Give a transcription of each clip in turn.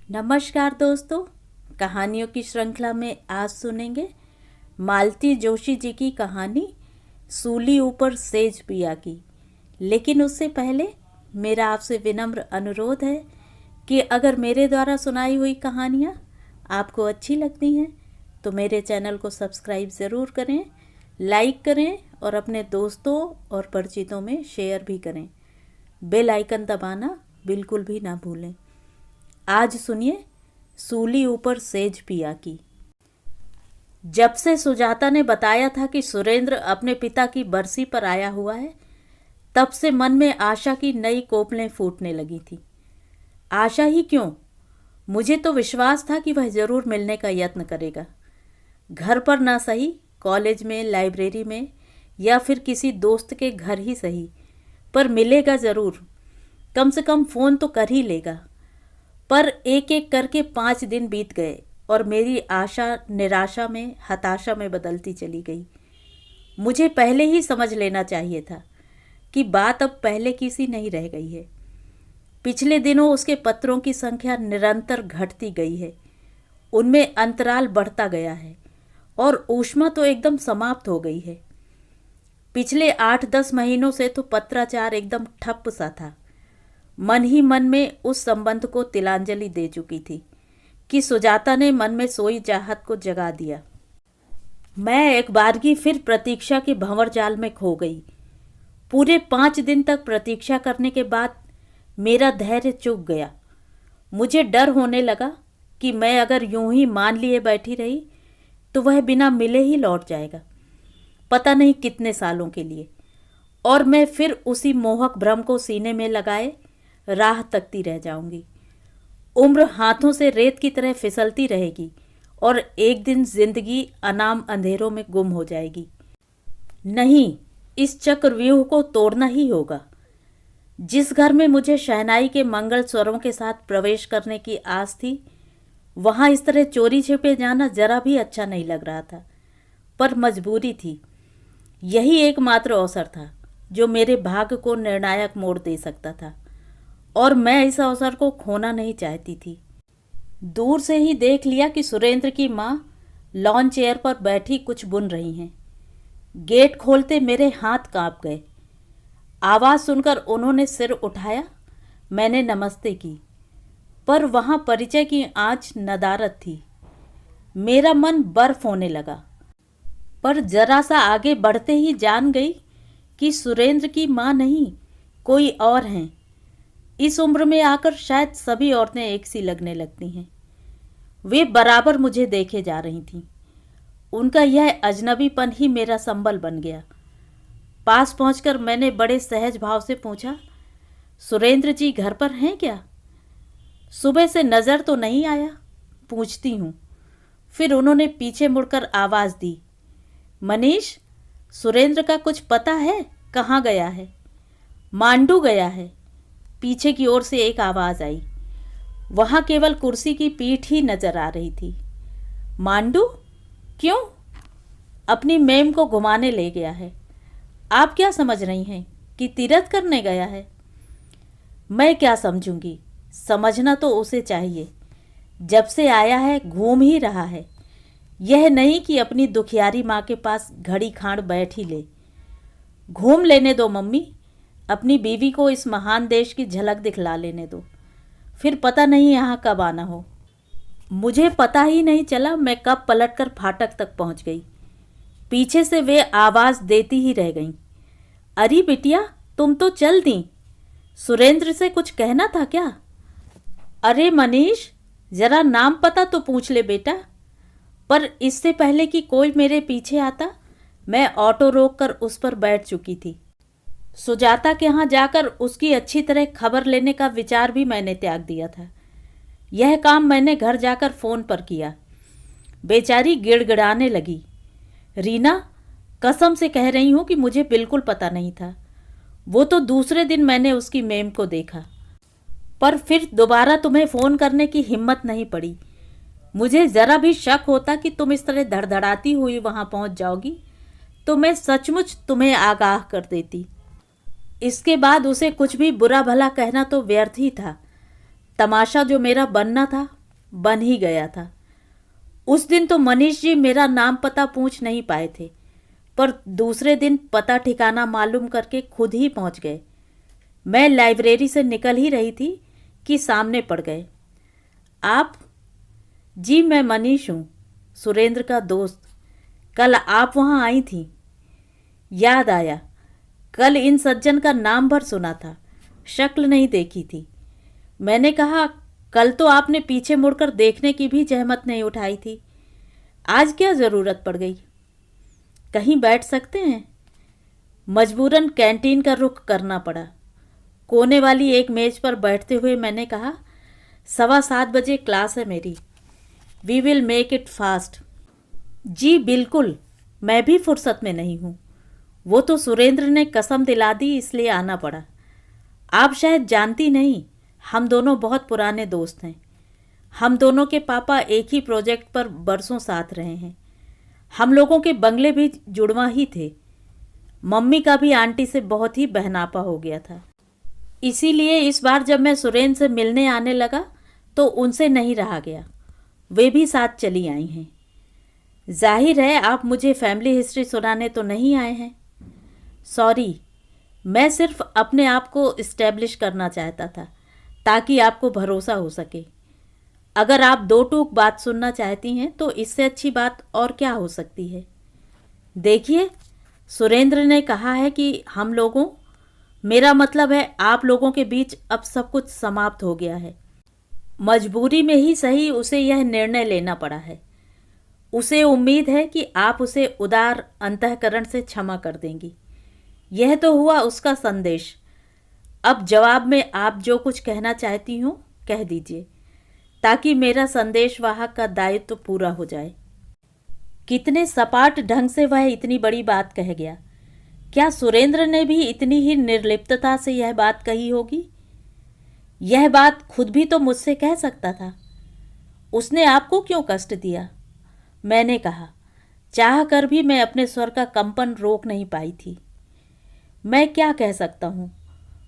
नमस्कार दोस्तों। कहानियों की श्रृंखला में आज सुनेंगे मालती जोशी जी की कहानी सूली ऊपर सेज पिया की। लेकिन उससे पहले मेरा आपसे विनम्र अनुरोध है कि अगर मेरे द्वारा सुनाई हुई कहानियाँ आपको अच्छी लगती हैं तो मेरे चैनल को सब्सक्राइब ज़रूर करें, लाइक करें और अपने दोस्तों और परिचितों में शेयर भी करें। बेल आइकन दबाना बिल्कुल भी ना भूलें। आज सुनिए सूली ऊपर सेज पिया की। जब से सुजाता ने बताया था कि सुरेंद्र अपने पिता की बरसी पर आया हुआ है, तब से मन में आशा की नई कोपलें फूटने लगी थी। आशा ही क्यों, मुझे तो विश्वास था कि वह जरूर मिलने का यत्न करेगा। घर पर ना सही, कॉलेज में, लाइब्रेरी में या फिर किसी दोस्त के घर ही सही, पर मिलेगा जरूर। कम से कम फ़ोन तो कर ही लेगा। पर एक एक करके 5 दिन बीत गए और मेरी आशा निराशा में, हताशा में बदलती चली गई। मुझे पहले ही समझ लेना चाहिए था कि बात अब पहले की सी नहीं रह गई है। पिछले दिनों उसके पत्रों की संख्या निरंतर घटती गई है, उनमें अंतराल बढ़ता गया है और ऊष्मा तो एकदम समाप्त हो गई है। पिछले 8-10 महीनों से तो पत्राचार एकदम ठप सा था। मन ही मन में उस संबंध को तिलांजलि दे चुकी थी कि सुजाता ने मन में सोई चाहत को जगा दिया। मैं एक बारगी फिर प्रतीक्षा के भंवर जाल में खो गई। पूरे 5 दिन तक प्रतीक्षा करने के बाद मेरा धैर्य चूक गया। मुझे डर होने लगा कि मैं अगर यूं ही मान लिए बैठी रही तो वह बिना मिले ही लौट जाएगा, पता नहीं कितने सालों के लिए, और मैं फिर उसी मोहक भ्रम को सीने में लगाए राह तकती रह जाऊंगी। उम्र हाथों से रेत की तरह फिसलती रहेगी और एक दिन जिंदगी अनाम अंधेरों में गुम हो जाएगी। नहीं, इस चक्रव्यूह को तोड़ना ही होगा। जिस घर में मुझे शहनाई के मंगल स्वरों के साथ प्रवेश करने की आस थी, वहां इस तरह चोरी छिपे जाना जरा भी अच्छा नहीं लग रहा था, पर मजबूरी थी। यही एकमात्र अवसर था जो मेरे भाग्य को निर्णायक मोड़ दे सकता था और मैं इस अवसर को खोना नहीं चाहती थी। दूर से ही देख लिया कि सुरेंद्र की माँ लॉन चेयर पर बैठी कुछ बुन रही हैं। गेट खोलते मेरे हाथ कांप गए। आवाज़ सुनकर उन्होंने सिर उठाया। मैंने नमस्ते की, पर वहाँ परिचय की आँच नदारद थी। मेरा मन बर्फ होने लगा, पर जरा सा आगे बढ़ते ही जान गई कि सुरेंद्र की माँ नहीं, कोई और हैं। इस उम्र में आकर शायद सभी औरतें एक सी लगने लगती हैं। वे बराबर मुझे देखे जा रही थीं। उनका यह अजनबीपन ही मेरा संबल बन गया। पास पहुंचकर मैंने बड़े सहज भाव से पूछा, सुरेंद्र जी घर पर हैं क्या? सुबह से नज़र तो नहीं आया, पूछती हूँ। फिर उन्होंने पीछे मुड़कर आवाज़ दी, मनीष, सुरेंद्र का कुछ पता है? कहाँ गया है? मांडू गया है, पीछे की ओर से एक आवाज़ आई। वहाँ केवल कुर्सी की पीठ ही नजर आ रही थी। मांडू? क्यों? अपनी मेम को घुमाने ले गया है। आप क्या समझ रही हैं कि तीरथ करने गया है? मैं क्या समझूंगी, समझना तो उसे चाहिए। जब से आया है घूम ही रहा है। यह नहीं कि अपनी दुखियारी माँ के पास घड़ी खाड़ बैठ ही ले। घूम लेने दो मम्मी, अपनी बीवी को इस महान देश की झलक दिखला लेने दो, फिर पता नहीं यहाँ कब आना हो। मुझे पता ही नहीं चला मैं कब पलटकर फाटक तक पहुँच गई। पीछे से वे आवाज़ देती ही रह गईं, अरे बिटिया, तुम तो चल दी। सुरेंद्र से कुछ कहना था क्या? अरे मनीष, जरा नाम पता तो पूछ ले बेटा। पर इससे पहले कि कोई मेरे पीछे आता, मैं ऑटो रोककर उस पर बैठ चुकी थी। सुजाता के यहाँ जाकर उसकी अच्छी तरह खबर लेने का विचार भी मैंने त्याग दिया था। यह काम मैंने घर जाकर फ़ोन पर किया। बेचारी गिड़गिड़ाने लगी, रीना, कसम से कह रही हूँ कि मुझे बिल्कुल पता नहीं था। वो तो दूसरे दिन मैंने उसकी मेम को देखा, पर फिर दोबारा तुम्हें फ़ोन करने की हिम्मत नहीं पड़ी। मुझे ज़रा भी शक होता कि तुम इस तरह धड़धड़ाती हुई वहाँ पहुँच जाओगी तो मैं सचमुच तुम्हें आगाह कर देती। इसके बाद उसे कुछ भी बुरा भला कहना तो व्यर्थ ही था। तमाशा जो मेरा बनना था बन ही गया था। उस दिन तो मनीष जी मेरा नाम पता पूछ नहीं पाए थे, पर दूसरे दिन पता ठिकाना मालूम करके खुद ही पहुंच गए। मैं लाइब्रेरी से निकल ही रही थी कि सामने पड़ गए। आप? जी मैं मनीष हूँ, सुरेंद्र का दोस्त। कल आप वहाँ आई थी। याद आया, कल इन सज्जन का नाम भर सुना था, शक्ल नहीं देखी थी। मैंने कहा, कल तो आपने पीछे मुड़कर देखने की भी जहमत नहीं उठाई थी, आज क्या ज़रूरत पड़ गई? कहीं बैठ सकते हैं? मजबूरन कैंटीन का रुख करना पड़ा। कोने वाली एक मेज पर बैठते हुए मैंने कहा, 7:15 बजे क्लास है मेरी, we will make it fast. जी बिल्कुल, मैं भी फुर्सत में नहीं हूँ। वो तो सुरेंद्र ने कसम दिला दी, इसलिए आना पड़ा। आप शायद जानती नहीं, हम दोनों बहुत पुराने दोस्त हैं। हम दोनों के पापा एक ही प्रोजेक्ट पर बरसों साथ रहे हैं। हम लोगों के बंगले भी जुड़वा ही थे। मम्मी का भी आंटी से बहुत ही बहनापा हो गया था। इसीलिए इस बार जब मैं सुरेंद्र से मिलने आने लगा तो उनसे नहीं रहा गया, वे भी साथ चली आई हैं। जाहिर है आप मुझे फैमिली हिस्ट्री सुनाने तो नहीं आए हैं। सॉरी, मैं सिर्फ अपने आप को इस्टेब्लिश करना चाहता था ताकि आपको भरोसा हो सके। अगर आप दो टूक बात सुनना चाहती हैं तो इससे अच्छी बात और क्या हो सकती है। देखिए, सुरेंद्र ने कहा है कि हम लोगों, मेरा मतलब है आप लोगों के बीच अब सब कुछ समाप्त हो गया है। मजबूरी में ही सही उसे यह निर्णय लेना पड़ा है। उसे उम्मीद है कि आप उसे उदार अंतःकरण से क्षमा कर देंगी। यह तो हुआ उसका संदेश। अब जवाब में आप जो कुछ कहना चाहती हो कह दीजिए, ताकि मेरा संदेश वाहक का दायित्व पूरा हो जाए। कितने सपाट ढंग से वह इतनी बड़ी बात कह गया। क्या सुरेंद्र ने भी इतनी ही निर्लिप्तता से यह बात कही होगी? यह बात खुद भी तो मुझसे कह सकता था। उसने आपको क्यों कष्ट दिया? मैंने कहा, चाह कर भी मैं अपने स्वर का कंपन रोक नहीं पाई थी। मैं क्या कह सकता हूँ,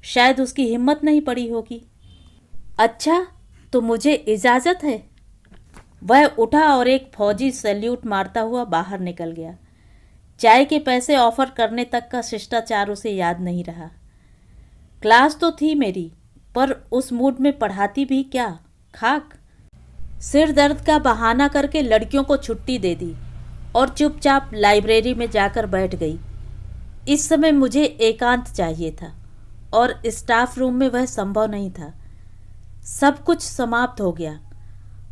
शायद उसकी हिम्मत नहीं पड़ी होगी। अच्छा, तो मुझे इजाज़त है। वह उठा और एक फौजी सैल्यूट मारता हुआ बाहर निकल गया। चाय के पैसे ऑफर करने तक का शिष्टाचार उसे याद नहीं रहा। क्लास तो थी मेरी, पर उस मूड में पढ़ाती भी क्या, खाक। सिर दर्द का बहाना करके लड़कियों को छुट्टी दे दी और चुपचाप लाइब्रेरी में जाकर बैठ गई। इस समय मुझे एकांत चाहिए था और स्टाफ रूम में वह संभव नहीं था। सब कुछ समाप्त हो गया।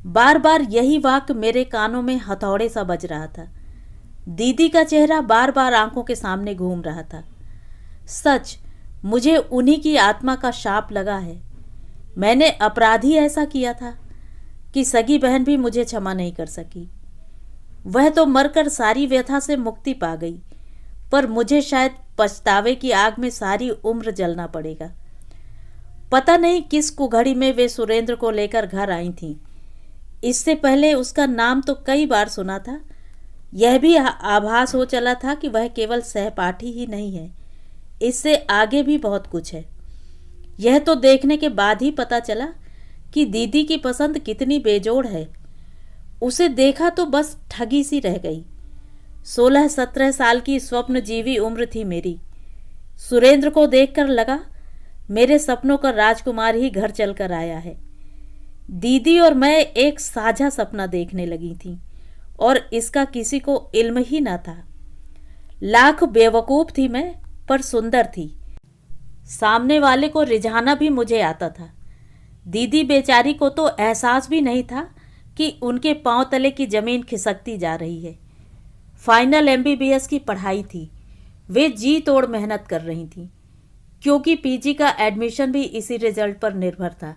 बार बार यही वाक्य मेरे कानों में हथौड़े सा बज रहा था। दीदी का चेहरा बार बार आंखों के सामने घूम रहा था। सच, मुझे उन्हीं की आत्मा का शाप लगा है। मैंने अपराध ही ऐसा किया था कि सगी बहन भी मुझे क्षमा नहीं कर सकी। वह तो मरकर सारी व्यथा से मुक्ति पा गई, पर मुझे शायद पछतावे की आग में सारी उम्र जलना पड़ेगा। पता नहीं किस कुघड़ी में वे सुरेंद्र को लेकर घर आई थीं। इससे पहले उसका नाम तो कई बार सुना था। यह भी आभास हो चला था कि वह केवल सहपाठी ही नहीं है, इससे आगे भी बहुत कुछ है। यह तो देखने के बाद ही पता चला कि दीदी की पसंद कितनी बेजोड़ है। उसे देखा तो बस ठगी सी रह गई। 16-17 साल की स्वप्नजीवी उम्र थी मेरी। सुरेंद्र को देखकर लगा मेरे सपनों का राजकुमार ही घर चलकर आया है। दीदी और मैं एक साझा सपना देखने लगी थी और इसका किसी को इल्म ही ना था। लाख बेवकूफ़ थी मैं, पर सुंदर थी। सामने वाले को रिझाना भी मुझे आता था। दीदी बेचारी को तो एहसास भी नहीं था कि उनके पांव तले की ज़मीन खिसकती जा रही है। फाइनल MBBS की पढ़ाई थी। वे जी तोड़ मेहनत कर रही थीं, क्योंकि PG का एडमिशन भी इसी रिजल्ट पर निर्भर था।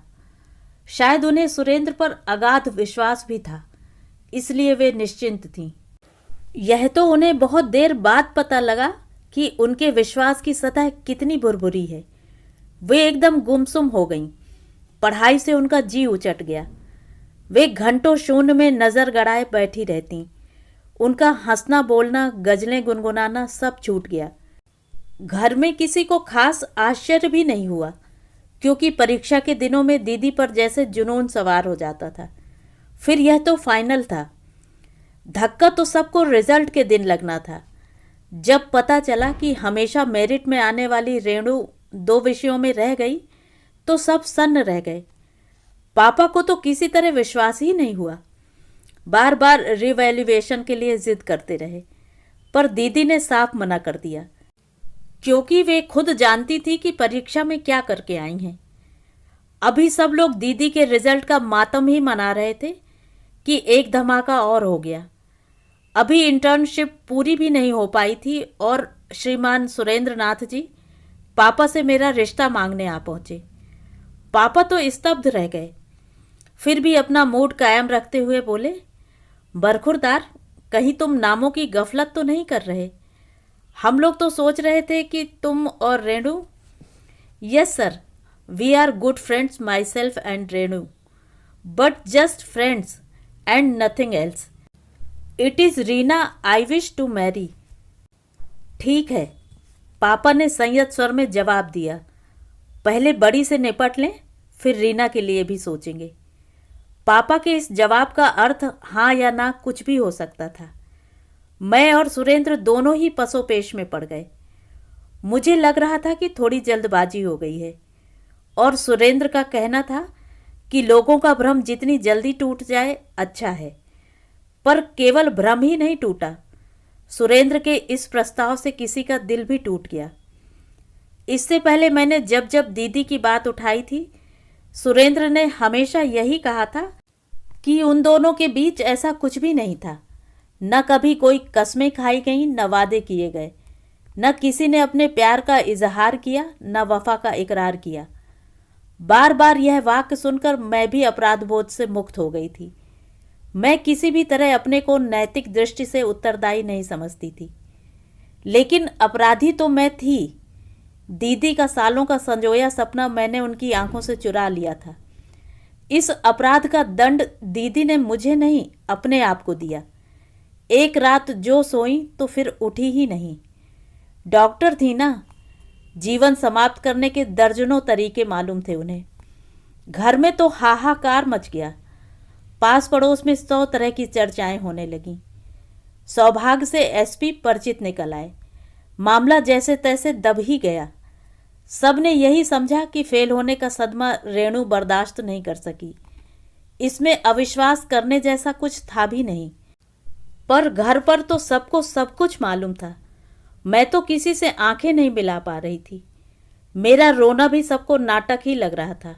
शायद उन्हें सुरेंद्र पर अगाध विश्वास भी था, इसलिए वे निश्चिंत थीं। यह तो उन्हें बहुत देर बाद पता लगा कि उनके विश्वास की सतह कितनी भुरभुरी है। वे एकदम गुमसुम हो गईं। पढ़ाई से उनका जी उचट गया। वे घंटों शून्य में नज़र गड़ाए बैठी रहतीं। उनका हंसना बोलना, गजलें गुनगुनाना सब छूट गया। घर में किसी को खास आश्चर्य भी नहीं हुआ, क्योंकि परीक्षा के दिनों में दीदी पर जैसे जुनून सवार हो जाता था। फिर यह तो फाइनल था। धक्का तो सबको रिजल्ट के दिन लगना था, जब पता चला कि हमेशा मेरिट में आने वाली रेणु 2 विषयों में रह गई तो सब सन्न रह गए। पापा को तो किसी तरह विश्वास ही नहीं हुआ। बार बार रिवैल्यूएशन के लिए जिद करते रहे, पर दीदी ने साफ मना कर दिया, क्योंकि वे खुद जानती थी कि परीक्षा में क्या करके आई हैं। अभी सब लोग दीदी के रिजल्ट का मातम ही मना रहे थे कि एक धमाका और हो गया। अभी इंटर्नशिप पूरी भी नहीं हो पाई थी और श्रीमान सुरेंद्र नाथ जी पापा से मेरा रिश्ता मांगने आ पहुंचे। पापा तो स्तब्ध रह गए, फिर भी अपना मूड कायम रखते हुए बोले, बरखुरदार, कहीं तुम नामों की गफलत तो नहीं कर रहे? हम लोग तो सोच रहे थे कि तुम और Renu. Yes sir, we are good friends, myself and Renu, but just friends and nothing else. It is Reena I wish to marry. ठीक है, पापा ने संयत स्वर में जवाब दिया। पहले बड़ी से निपट लें, फिर रीना के लिए भी सोचेंगे। पापा के इस जवाब का अर्थ हाँ या ना कुछ भी हो सकता था। मैं और सुरेंद्र दोनों ही पसोपेश में पड़ गए। मुझे लग रहा था कि थोड़ी जल्दबाजी हो गई है, और सुरेंद्र का कहना था कि लोगों का भ्रम जितनी जल्दी टूट जाए अच्छा है। पर केवल भ्रम ही नहीं टूटा, सुरेंद्र के इस प्रस्ताव से किसी का दिल भी टूट गया। इससे पहले मैंने जब जब दीदी की बात उठाई थी, सुरेंद्र ने हमेशा यही कहा था कि उन दोनों के बीच ऐसा कुछ भी नहीं था। न कभी कोई कस्में खाई गईं, न वादे किए गए, न किसी ने अपने प्यार का इजहार किया, न वफा का इकरार किया। बार बार यह वाक्य सुनकर मैं भी अपराध बोध से मुक्त हो गई थी। मैं किसी भी तरह अपने को नैतिक दृष्टि से उत्तरदायी नहीं समझती थी, लेकिन अपराधी तो मैं थी। दीदी का सालों का संजोया सपना मैंने उनकी आंखों से चुरा लिया था। इस अपराध का दंड दीदी ने मुझे नहीं, अपने आप को दिया। एक रात जो सोई तो फिर उठी ही नहीं। डॉक्टर थी ना, जीवन समाप्त करने के दर्जनों तरीके मालूम थे उन्हें। घर में तो हाहाकार मच गया। पास पड़ोस में 100 तरह की चर्चाएं होने लगीं। सौभाग्य से एसपी परिचित निकल आए। मामला जैसे तैसे दब ही गया। सबने यही समझा कि फेल होने का सदमा रेणु बर्दाश्त नहीं कर सकी। इसमें अविश्वास करने जैसा कुछ था भी नहीं। पर घर पर तो सबको सब कुछ मालूम था। मैं तो किसी से आंखें नहीं मिला पा रही थी। मेरा रोना भी सबको नाटक ही लग रहा था।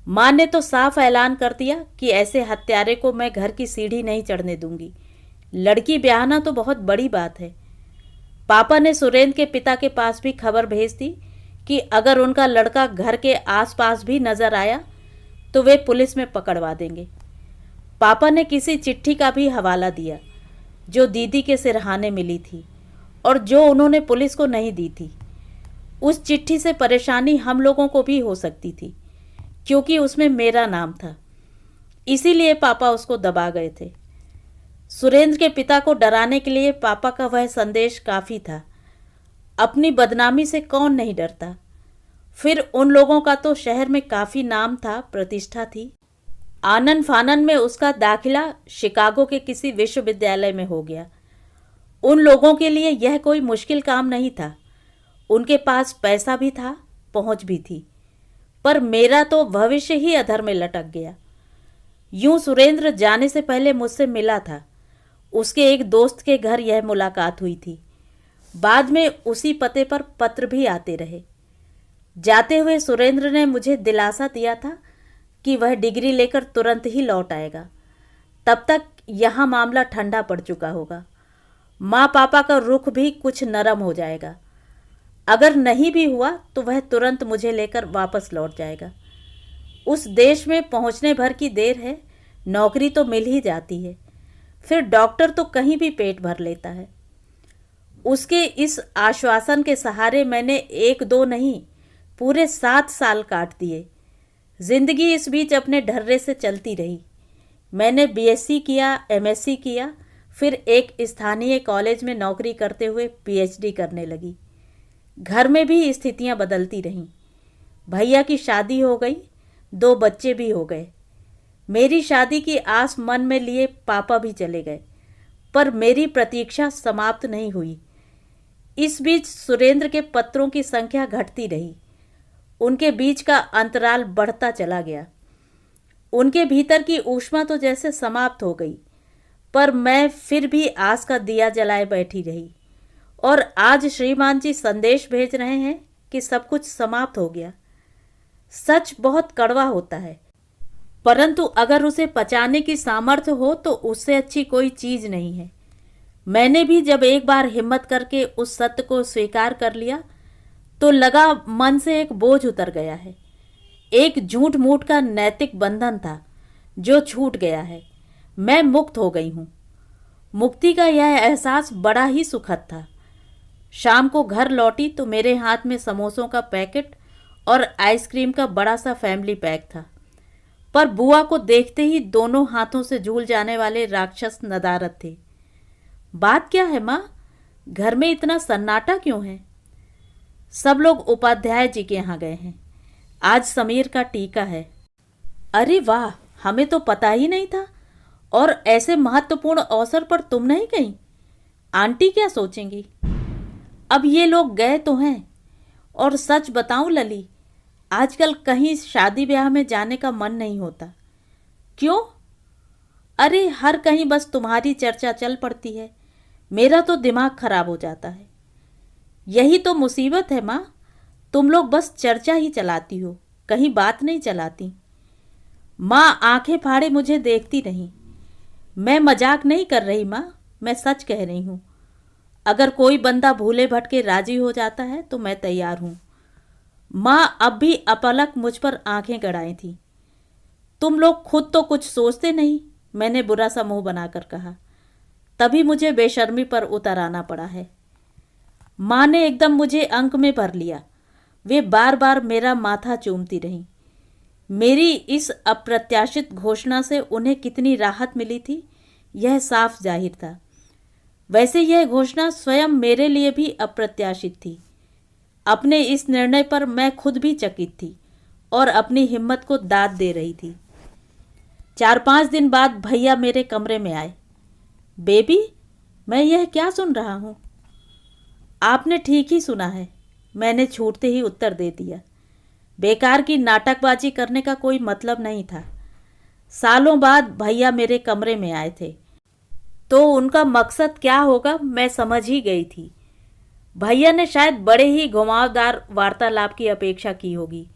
माँ ने तो साफ ऐलान कर दिया कि ऐसे हत्यारे को मैं घर की सीढ़ी नहीं चढ़ने दूंगी। लड़की ब्याहना तो बहुत बड़ी बात है। पापा ने सुरेंद्र के पिता के पास भी खबर भेज दी कि अगर उनका लड़का घर के आसपास भी नजर आया तो वे पुलिस में पकड़वा देंगे। पापा ने किसी चिट्ठी का भी हवाला दिया जो दीदी के सिरहाने मिली थी और जो उन्होंने पुलिस को नहीं दी थी। उस चिट्ठी से परेशानी हम लोगों को भी हो सकती थी, क्योंकि उसमें मेरा नाम था। इसीलिए पापा उसको दबा गए थे। सुरेंद्र के पिता को डराने के लिए पापा का वह संदेश काफ़ी था। अपनी बदनामी से कौन नहीं डरता। फिर उन लोगों का तो शहर में काफ़ी नाम था, प्रतिष्ठा थी। आनन फानन में उसका दाखिला शिकागो के किसी विश्वविद्यालय में हो गया। उन लोगों के लिए यह कोई मुश्किल काम नहीं था। उनके पास पैसा भी था, पहुंच भी थी। पर मेरा तो भविष्य ही अधर में लटक गया। यूं सुरेंद्र जाने से पहले मुझसे मिला था। उसके एक दोस्त के घर यह मुलाकात हुई थी। बाद में उसी पते पर पत्र भी आते रहे। जाते हुए सुरेंद्र ने मुझे दिलासा दिया था कि वह डिग्री लेकर तुरंत ही लौट आएगा। तब तक यहाँ मामला ठंडा पड़ चुका होगा। माँ पापा का रुख भी कुछ नरम हो जाएगा। अगर नहीं भी हुआ तो वह तुरंत मुझे लेकर वापस लौट जाएगा। उस देश में पहुँचने भर की देर है, नौकरी तो मिल ही जाती है। फिर डॉक्टर तो कहीं भी पेट भर लेता है। उसके इस आश्वासन के सहारे मैंने 1-2 नहीं, पूरे 7 साल काट दिए। जिंदगी इस बीच अपने ढर्रे से चलती रही। मैंने बीएससी किया, एमएससी किया, फिर एक स्थानीय कॉलेज में नौकरी करते हुए पीएचडी करने लगी। घर में भी स्थितियां बदलती रहीं। भैया की शादी हो गई, 2 बच्चे भी हो गए। मेरी शादी की आस मन में लिए पापा भी चले गए, पर मेरी प्रतीक्षा समाप्त नहीं हुई। इस बीच सुरेंद्र के पत्रों की संख्या घटती रही। उनके बीच का अंतराल बढ़ता चला गया। उनके भीतर की ऊष्मा तो जैसे समाप्त हो गई, पर मैं फिर भी आस का दिया जलाए बैठी रही। और आज श्रीमान जी संदेश भेज रहे हैं कि सब कुछ समाप्त हो गया। सच बहुत कड़वा होता है, परंतु अगर उसे पचाने की सामर्थ्य हो तो उससे अच्छी कोई चीज नहीं है। मैंने भी जब एक बार हिम्मत करके उस सत्य को स्वीकार कर लिया तो लगा मन से एक बोझ उतर गया है। एक झूठ मूठ का नैतिक बंधन था जो छूट गया है। मैं मुक्त हो गई हूँ। मुक्ति का यह एहसास बड़ा ही सुखद था। शाम को घर लौटी तो मेरे हाथ में समोसों का पैकेट और आइसक्रीम का बड़ा सा फैमिली पैक था, पर बुआ को देखते ही दोनों हाथों से झूल जाने वाले राक्षस नदारद थे। बात क्या है माँ, घर में इतना सन्नाटा क्यों है? सब लोग उपाध्याय जी के यहाँ गए हैं। आज समीर का टीका है। अरे वाह, हमें तो पता ही नहीं था। और ऐसे महत्वपूर्ण अवसर पर तुम नहीं गई? आंटी क्या सोचेंगी? अब ये लोग गए तो हैं। और सच बताऊं लली, आजकल कहीं शादी ब्याह में जाने का मन नहीं होता। क्यों? अरे हर कहीं बस तुम्हारी चर्चा चल पड़ती है। मेरा तो दिमाग खराब हो जाता है। यही तो मुसीबत है माँ, तुम लोग बस चर्चा ही चलाती हो, कहीं बात नहीं चलाती। माँ आंखें फाड़े मुझे देखती रही। मैं मजाक नहीं कर रही माँ, मैं सच कह रही हूँ। अगर कोई बंदा भूले भटके राजी हो जाता है तो मैं तैयार हूँ। माँ अब भी अपलक मुझ पर आंखें गड़ाई थी। तुम लोग खुद तो कुछ सोचते नहीं, मैंने बुरा सा मुंह बनाकर कहा। तभी मुझे बेशर्मी पर उतर आना पड़ा है। माँ ने एकदम मुझे अंक में भर लिया। वे बार बार मेरा माथा चूमती रहीं। मेरी इस अप्रत्याशित घोषणा से उन्हें कितनी राहत मिली थी, यह साफ जाहिर था। वैसे यह घोषणा स्वयं मेरे लिए भी अप्रत्याशित थी। अपने इस निर्णय पर मैं खुद भी चकित थी और अपनी हिम्मत को दाद दे रही थी। 4-5 दिन बाद भैया मेरे कमरे में आए। बेबी, मैं यह क्या सुन रहा हूँ? आपने ठीक ही सुना है, मैंने छूटते ही उत्तर दे दिया। बेकार की नाटकबाजी करने का कोई मतलब नहीं था। सालों बाद भैया मेरे कमरे में आए थे, तो उनका मकसद क्या होगा मैं समझ ही गई थी। भैया ने शायद बड़े ही घुमावदार वार्तालाप की अपेक्षा की होगी।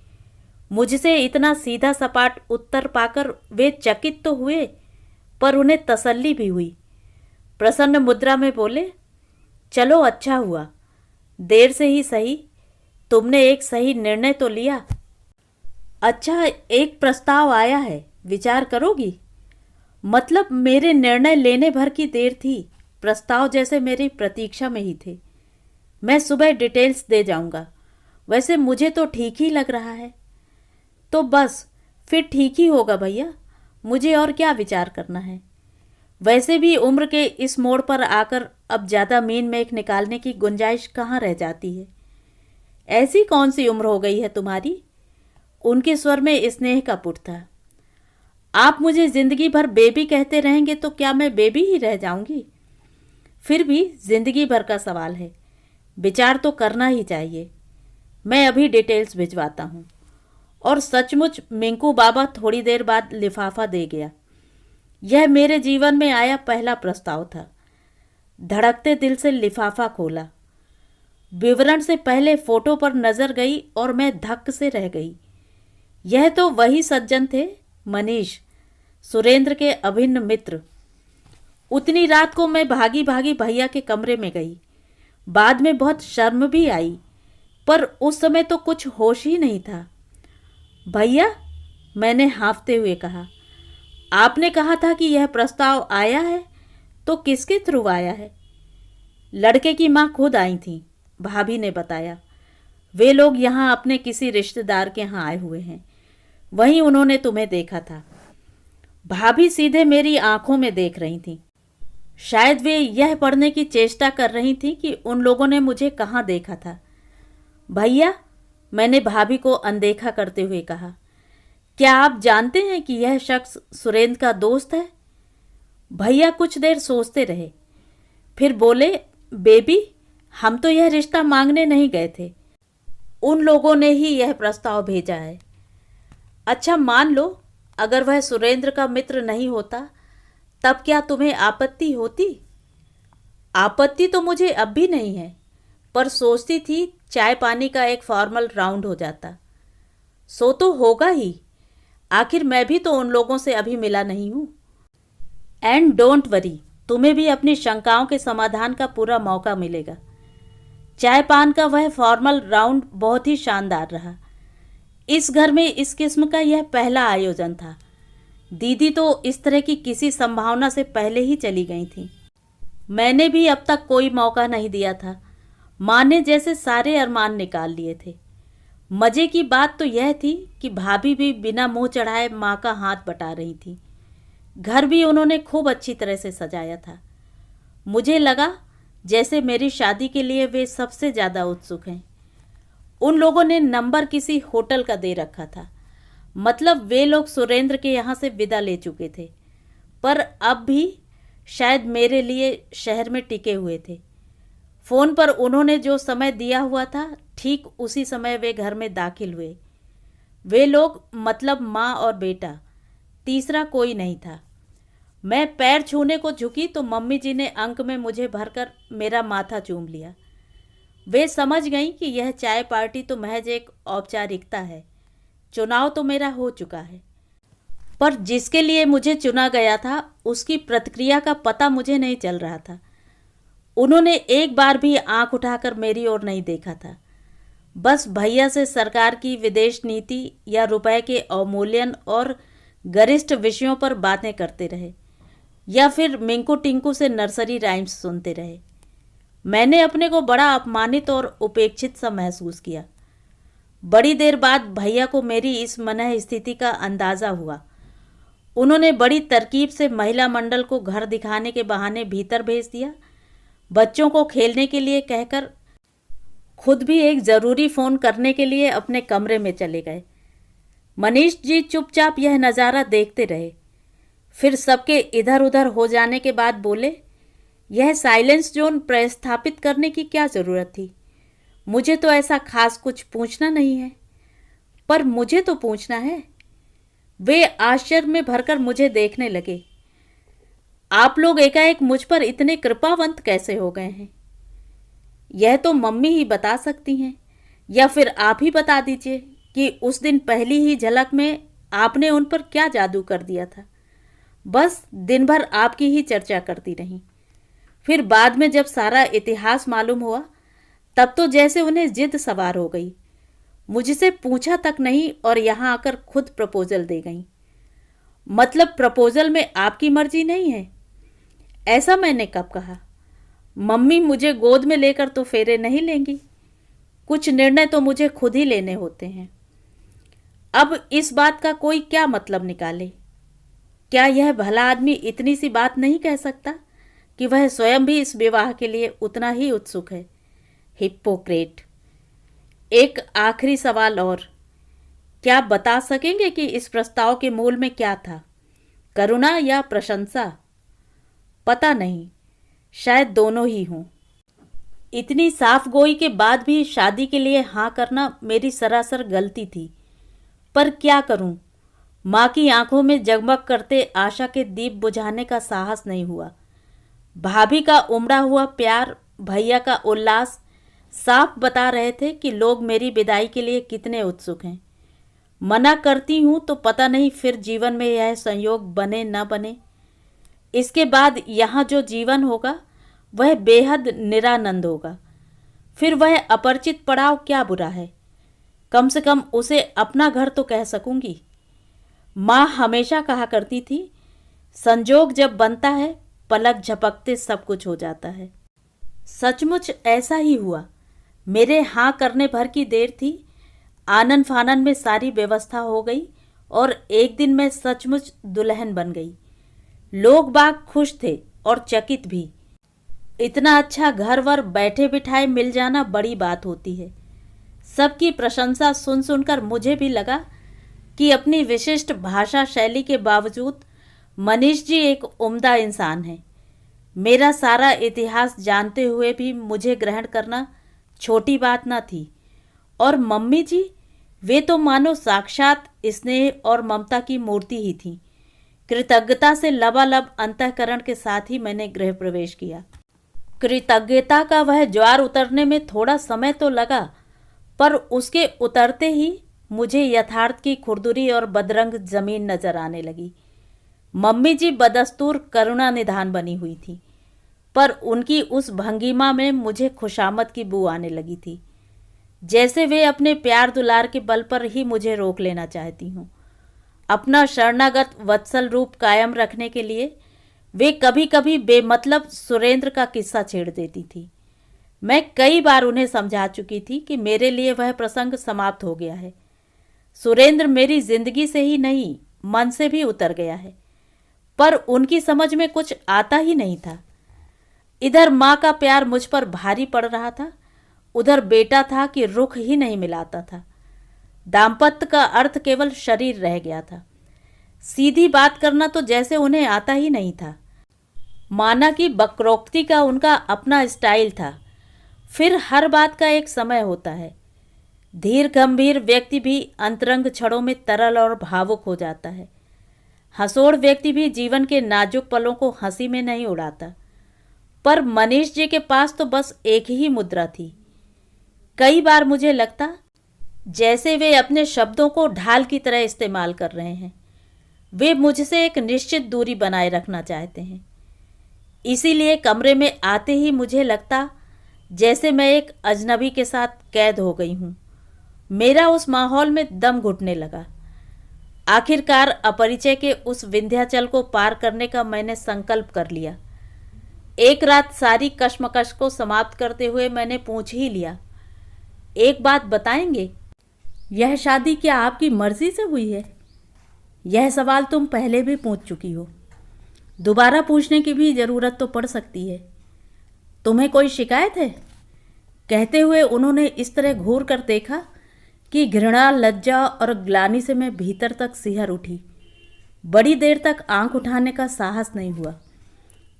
मुझसे इतना सीधा सपाट उत्तर पाकर वे चकित तो हुए, पर उन्हें तसल्ली भी हुई। प्रसन्न मुद्रा में बोले, चलो अच्छा हुआ, देर से ही सही, तुमने एक सही निर्णय तो लिया। अच्छा, एक प्रस्ताव आया है, विचार करोगी? मतलब मेरे निर्णय लेने भर की देर थी, प्रस्ताव जैसे मेरी प्रतीक्षा में ही थे। मैं सुबह डिटेल्स दे जाऊंगा। वैसे मुझे तो ठीक ही लग रहा है। तो बस फिर ठीक ही होगा भैया, मुझे और क्या विचार करना है। वैसे भी उम्र के इस मोड़ पर आकर अब ज़्यादा मीन मेख निकालने की गुंजाइश कहाँ रह जाती है। ऐसी कौन सी उम्र हो गई है तुम्हारी? उनके स्वर में स्नेह का पुट था। आप मुझे जिंदगी भर बेबी कहते रहेंगे तो क्या मैं बेबी ही रह जाऊंगी? फिर भी जिंदगी भर का सवाल है, विचार तो करना ही चाहिए। मैं अभी डिटेल्स भिजवाता हूँ। और सचमुच मिंकू बाबा थोड़ी देर बाद लिफाफा दे गया। यह मेरे जीवन में आया पहला प्रस्ताव था। धड़कते दिल से लिफाफा खोला। विवरण से पहले फोटो पर नजर गई और मैं धक्क से रह गई। यह तो वही सज्जन थे, मनीष, सुरेंद्र के अभिन्न मित्र। उतनी रात को मैं भागी भागी भैया के कमरे में गई। बाद में बहुत शर्म भी आई, पर उस समय तो कुछ होश ही नहीं था। भैया, मैंने हाँफते हुए कहा, आपने कहा था कि यह प्रस्ताव आया है, तो किसके थ्रू आया है? लड़के की माँ खुद आई थी, भाभी ने बताया। वे लोग यहाँ अपने किसी रिश्तेदार के यहाँ आए हुए हैं, वहीं उन्होंने तुम्हें देखा था। भाभी सीधे मेरी आंखों में देख रही थी। शायद वे यह पढ़ने की चेष्टा कर रही थी कि उन लोगों ने मुझे कहाँ देखा था। भैया, मैंने भाभी को अनदेखा करते हुए कहा, क्या आप जानते हैं कि यह शख्स सुरेंद्र का दोस्त है? भैया कुछ देर सोचते रहे, फिर बोले, बेबी, हम तो यह रिश्ता मांगने नहीं गए थे, उन लोगों ने ही यह प्रस्ताव भेजा है। अच्छा, मान लो अगर वह सुरेंद्र का मित्र नहीं होता, तब क्या तुम्हें आपत्ति होती? आपत्ति तो मुझे अब भी नहीं है, पर सोचती थी चाय पानी का एक फॉर्मल राउंड हो जाता। सो तो होगा ही, आखिर मैं भी तो उन लोगों से अभी मिला नहीं हूं। एंड डोंट वरी, तुम्हें भी अपनी शंकाओं के समाधान का पूरा मौका मिलेगा। चाय पान का वह फॉर्मल राउंड बहुत ही शानदार रहा। इस घर में इस किस्म का यह पहला आयोजन था। दीदी तो इस तरह की किसी संभावना से पहले ही चली गई थी। मैंने भी अब तक कोई मौका नहीं दिया था। माँ ने जैसे सारे अरमान निकाल लिए थे। मजे की बात तो यह थी कि भाभी भी बिना मुंह चढ़ाए माँ का हाथ बटा रही थी। घर भी उन्होंने खूब अच्छी तरह से सजाया था। मुझे लगा जैसे मेरी शादी के लिए वे सबसे ज़्यादा उत्सुक हैं। उन लोगों ने नंबर किसी होटल का दे रखा था, मतलब वे लोग सुरेंद्र के यहाँ से विदा ले चुके थे, पर अब भी शायद मेरे लिए शहर में टिके हुए थे। फ़ोन पर उन्होंने जो समय दिया हुआ था, ठीक उसी समय वे घर में दाखिल हुए। वे लोग मतलब माँ और बेटा, तीसरा कोई नहीं था। मैं पैर छूने को झुकी तो मम्मी जी ने अंक में मुझे भरकर मेरा माथा चूम लिया। वे समझ गईं कि यह चाय पार्टी तो महज एक औपचारिकता है, चुनाव तो मेरा हो चुका है। पर जिसके लिए मुझे चुना गया था उसकी प्रतिक्रिया का पता मुझे नहीं चल रहा था। उन्होंने एक बार भी आंख उठाकर मेरी ओर नहीं देखा था। बस भैया से सरकार की विदेश नीति या रुपए के अवमूल्यन और गरिष्ठ विषयों पर बातें करते रहे, या फिर मिंकू टिंकू से नर्सरी राइम्स सुनते रहे। मैंने अपने को बड़ा अपमानित और उपेक्षित सा महसूस किया। बड़ी देर बाद भैया को मेरी इस मनः स्थिति का अंदाज़ा हुआ। उन्होंने बड़ी तरकीब से महिला मंडल को घर दिखाने के बहाने भीतर भेज दिया। बच्चों को खेलने के लिए कहकर खुद भी एक ज़रूरी फ़ोन करने के लिए अपने कमरे में चले गए। मनीष जी चुपचाप यह नज़ारा देखते रहे। फिर सबके इधर उधर हो जाने के बाद बोले, यह साइलेंस जोन प्रस्थापित करने की क्या ज़रूरत थी? मुझे तो ऐसा खास कुछ पूछना नहीं है। पर मुझे तो पूछना है। वे आश्चर्य में भरकर मुझे देखने लगे। आप लोग एकाएक मुझ पर इतने कृपावंत कैसे हो गए हैं? यह तो मम्मी ही बता सकती हैं, या फिर आप ही बता दीजिए कि उस दिन पहली ही झलक में आपने उन पर क्या जादू कर दिया था। बस दिन भर आपकी ही चर्चा करती रहीं। फिर बाद में जब सारा इतिहास मालूम हुआ, तब तो जैसे उन्हें जिद सवार हो गई। मुझसे पूछा तक नहीं और यहाँ आकर खुद प्रपोजल दे गई। मतलब प्रपोजल में आपकी मर्जी नहीं है? ऐसा मैंने कब कहा? मम्मी मुझे गोद में लेकर तो फेरे नहीं लेंगी। कुछ निर्णय तो मुझे खुद ही लेने होते हैं। अब इस बात का कोई क्या मतलब निकाले? क्या यह भला आदमी इतनी सी बात नहीं कह सकता कि वह स्वयं भी इस विवाह के लिए उतना ही उत्सुक है? हिप्पोक्रेट। एक आखिरी सवाल और, क्या बता सकेंगे कि इस प्रस्ताव के मूल में क्या था? करुणा या प्रशंसा? पता नहीं, शायद दोनों ही हों। इतनी साफ गोई के बाद भी शादी के लिए हाँ करना मेरी सरासर गलती थी। पर क्या करूं? माँ की आंखों में जगमग करते आशा के दीप बुझाने का साहस नहीं हुआ। भाभी का उमड़ा हुआ प्यार, भैया का उल्लास साफ बता रहे थे कि लोग मेरी विदाई के लिए कितने उत्सुक हैं। मना करती हूँ तो पता नहीं फिर जीवन में यह संयोग बने न बने। इसके बाद यहाँ जो जीवन होगा वह बेहद निरानंद होगा। फिर वह अपरिचित पड़ाव क्या बुरा है? कम से कम उसे अपना घर तो कह सकूंगी। माँ हमेशा कहा करती थी, संजोग जब बनता है पलक झपकते सब कुछ हो जाता है। सचमुच ऐसा ही हुआ। मेरे हाँ करने भर की देर थी, आनन फानन में सारी व्यवस्था हो गई और एक दिन मैं सचमुच दुल्हन बन गई। लोग बाग खुश थे और चकित भी। इतना अच्छा घर वर बैठे बिठाए मिल जाना बड़ी बात होती है। सबकी प्रशंसा सुन सुनकर मुझे भी लगा कि अपनी विशिष्ट भाषा शैली के बावजूद मनीष जी एक उम्दा इंसान हैं। मेरा सारा इतिहास जानते हुए भी मुझे ग्रहण करना छोटी बात न थी। और मम्मी जी, वे तो मानो साक्षात स्नेह और ममता की मूर्ति ही थी। कृतज्ञता से लबालब अंतःकरण के साथ ही मैंने गृह प्रवेश किया। कृतज्ञता का वह ज्वार उतरने में थोड़ा समय तो लगा, पर उसके उतरते ही मुझे यथार्थ की खुरदुरी और बदरंग जमीन नजर आने लगी। मम्मी जी बदस्तूर करुणा निधान बनी हुई थी, पर उनकी उस भंगिमा में मुझे खुशामद की बू आने लगी थी, जैसे वे अपने प्यार दुलार के बल पर ही मुझे रोक लेना चाहती हूँ। अपना शरणागत वत्सल रूप कायम रखने के लिए वे कभी कभी बेमतलब सुरेंद्र का किस्सा छेड़ देती थी। मैं कई बार उन्हें समझा चुकी थी कि मेरे लिए वह प्रसंग समाप्त हो गया है। सुरेंद्र मेरी जिंदगी से ही नहीं, मन से भी उतर गया है, पर उनकी समझ में कुछ आता ही नहीं था। इधर माँ का प्यार मुझ पर भारी पड़ रहा था, उधर बेटा था कि रुख ही नहीं मिलाता था। दाम्पत्य का अर्थ केवल शरीर रह गया था। सीधी बात करना तो जैसे उन्हें आता ही नहीं था। माना कि वक्रोक्ति का उनका अपना स्टाइल था। फिर हर बात का एक समय होता है। धीर गंभीर व्यक्ति भी अंतरंग क्षणों में तरल और भावुक हो जाता है। हंसोड़ व्यक्ति भी जीवन के नाजुक पलों को हंसी में नहीं उड़ाता। पर मनीष जी के पास तो बस एक ही मुद्रा थी। कई बार मुझे लगता जैसे वे अपने शब्दों को ढाल की तरह इस्तेमाल कर रहे हैं। वे मुझसे एक निश्चित दूरी बनाए रखना चाहते हैं। इसीलिए कमरे में आते ही मुझे लगता जैसे मैं एक अजनबी के साथ कैद हो गई हूँ। मेरा उस माहौल में दम घुटने लगा। आखिरकार अपरिचय के उस विंध्याचल को पार करने का मैंने संकल्प कर लिया। एक रात सारी कश्मकश को समाप्त करते हुए मैंने पूछ ही लिया, एक बात बताएंगे, यह शादी क्या आपकी मर्जी से हुई है? यह सवाल तुम पहले भी पूछ चुकी हो, दोबारा पूछने की भी ज़रूरत तो पड़ सकती है। तुम्हें कोई शिकायत है? कहते हुए उन्होंने इस तरह घूर कर देखा कि घृणा, लज्जा और ग्लानि से मैं भीतर तक सिहर उठी। बड़ी देर तक आंख उठाने का साहस नहीं हुआ।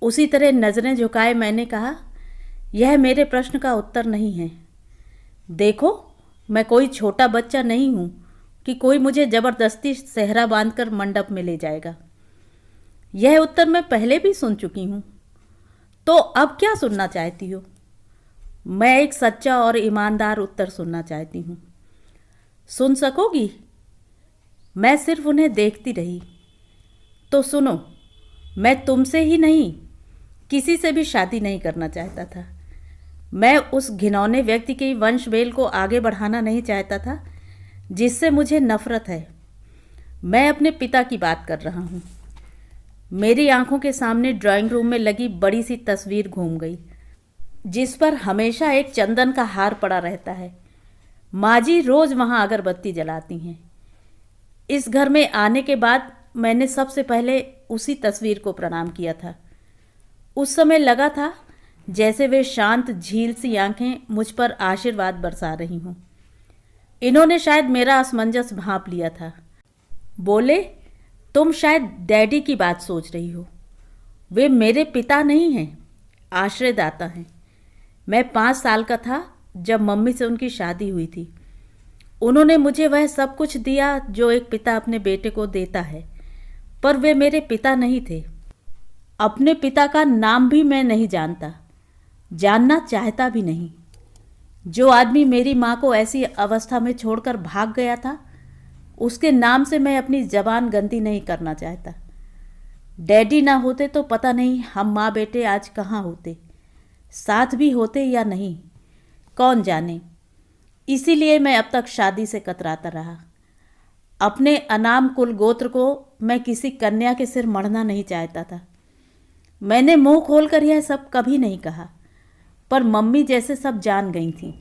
उसी तरह नज़रें झुकाए मैंने कहा, यह मेरे प्रश्न का उत्तर नहीं है। देखो, मैं कोई छोटा बच्चा नहीं हूँ कि कोई मुझे ज़बरदस्ती सेहरा बांधकर मंडप में ले जाएगा। यह उत्तर मैं पहले भी सुन चुकी हूँ। तो अब क्या सुनना चाहती हो? मैं एक सच्चा और ईमानदार उत्तर सुनना चाहती हूँ। सुन सकोगी? मैं सिर्फ उन्हें देखती रही। तो सुनो, मैं तुमसे ही नहीं, किसी से भी शादी नहीं करना चाहता था। मैं उस घिनौने व्यक्ति के वंशवेल को आगे बढ़ाना नहीं चाहता था जिससे मुझे नफरत है। मैं अपने पिता की बात कर रहा हूँ। मेरी आंखों के सामने ड्राइंग रूम में लगी बड़ी सी तस्वीर घूम गई, जिस पर हमेशा एक चंदन का हार पड़ा रहता है। माँ जी रोज़ वहाँ अगरबत्ती जलाती हैं। इस घर में आने के बाद मैंने सबसे पहले उसी तस्वीर को प्रणाम किया था। उस समय लगा था जैसे वे शांत झील सी आंखें मुझ पर आशीर्वाद बरसा रही हों। इन्होंने शायद मेरा असमंजस भांप लिया था। बोले, तुम शायद डैडी की बात सोच रही हो। वे मेरे पिता नहीं हैं, आश्रयदाता हैं। मैं 5 साल का था जब मम्मी से उनकी शादी हुई थी। उन्होंने मुझे वह सब कुछ दिया जो एक पिता अपने बेटे को देता है, पर वे मेरे पिता नहीं थे। अपने पिता का नाम भी मैं नहीं जानता, जानना चाहता भी नहीं। जो आदमी मेरी माँ को ऐसी अवस्था में छोड़कर भाग गया था, उसके नाम से मैं अपनी जबान गंदी नहीं करना चाहता। डैडी ना होते तो पता नहीं हम माँ बेटे आज कहाँ होते, साथ भी होते या नहीं, कौन जाने। इसीलिए मैं अब तक शादी से कतराता रहा। अपने अनाम कुल गोत्र को मैं किसी कन्या के सिर मढ़ना नहीं चाहता था। मैंने मुंह खोलकर यह सब कभी नहीं कहा, पर मम्मी जैसे सब जान गई थी।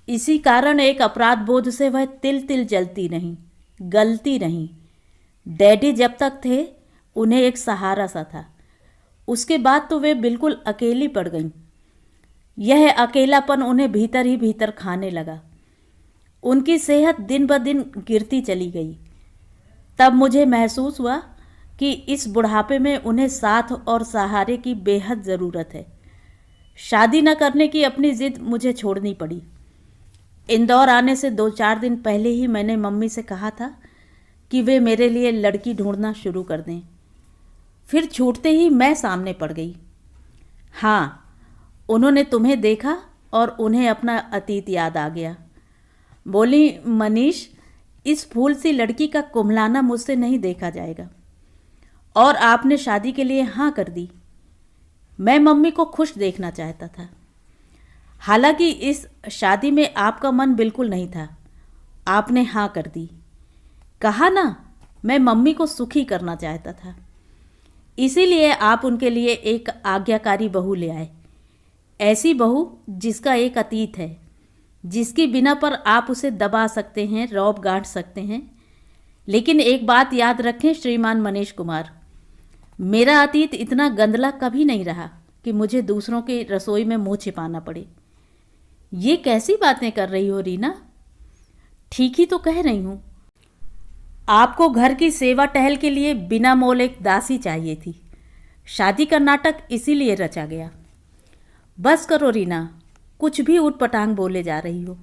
इसी कारण एक अपराध बोध से वह तिल तिल जलती नहीं, गलती नहीं। डैडी जब तक थे उन्हें एक सहारा सा था, उसके बाद तो वे बिल्कुल अकेली पड़ गईं। यह अकेलापन उन्हें भीतर ही भीतर खाने लगा। उनकी सेहत दिन ब दिन गिरती चली गई। तब मुझे महसूस हुआ कि इस बुढ़ापे में उन्हें साथ और सहारे की बेहद ज़रूरत है। शादी न करने की अपनी ज़िद मुझे छोड़नी पड़ी। इंदौर आने से 2-4 दिन पहले ही मैंने मम्मी से कहा था कि वे मेरे लिए लड़की ढूंढना शुरू कर दें। फिर छूटते ही मैं सामने पड़ गई। हाँ, उन्होंने तुम्हें देखा और उन्हें अपना अतीत याद आ गया। बोली, मनीष, इस फूल सी लड़की का कुम्हलाना मुझसे नहीं देखा जाएगा। और आपने शादी के लिए हाँ कर दी। मैं मम्मी को खुश देखना चाहता था। हालांकि इस शादी में आपका मन बिल्कुल नहीं था। आपने हाँ कर दी। कहा ना, मैं मम्मी को सुखी करना चाहता था। इसीलिए आप उनके लिए एक आज्ञाकारी बहू ले आए। ऐसी बहू जिसका एक अतीत है, जिसकी बिना पर आप उसे दबा सकते हैं, रौब गांठ सकते हैं। लेकिन एक बात याद रखें श्रीमान मनीष कुमार, मेरा अतीत इतना गंदला कभी नहीं रहा कि मुझे दूसरों की रसोई में मुंह छिपाना पड़े। ये कैसी बातें कर रही हो रीना? ठीक ही तो कह रही हूँ। आपको घर की सेवा टहल के लिए बिना मोल एक दासी चाहिए थी। शादी का नाटक इसीलिए रचा गया। बस करो रीना, कुछ भी उटपटांग बोले जा रही हो।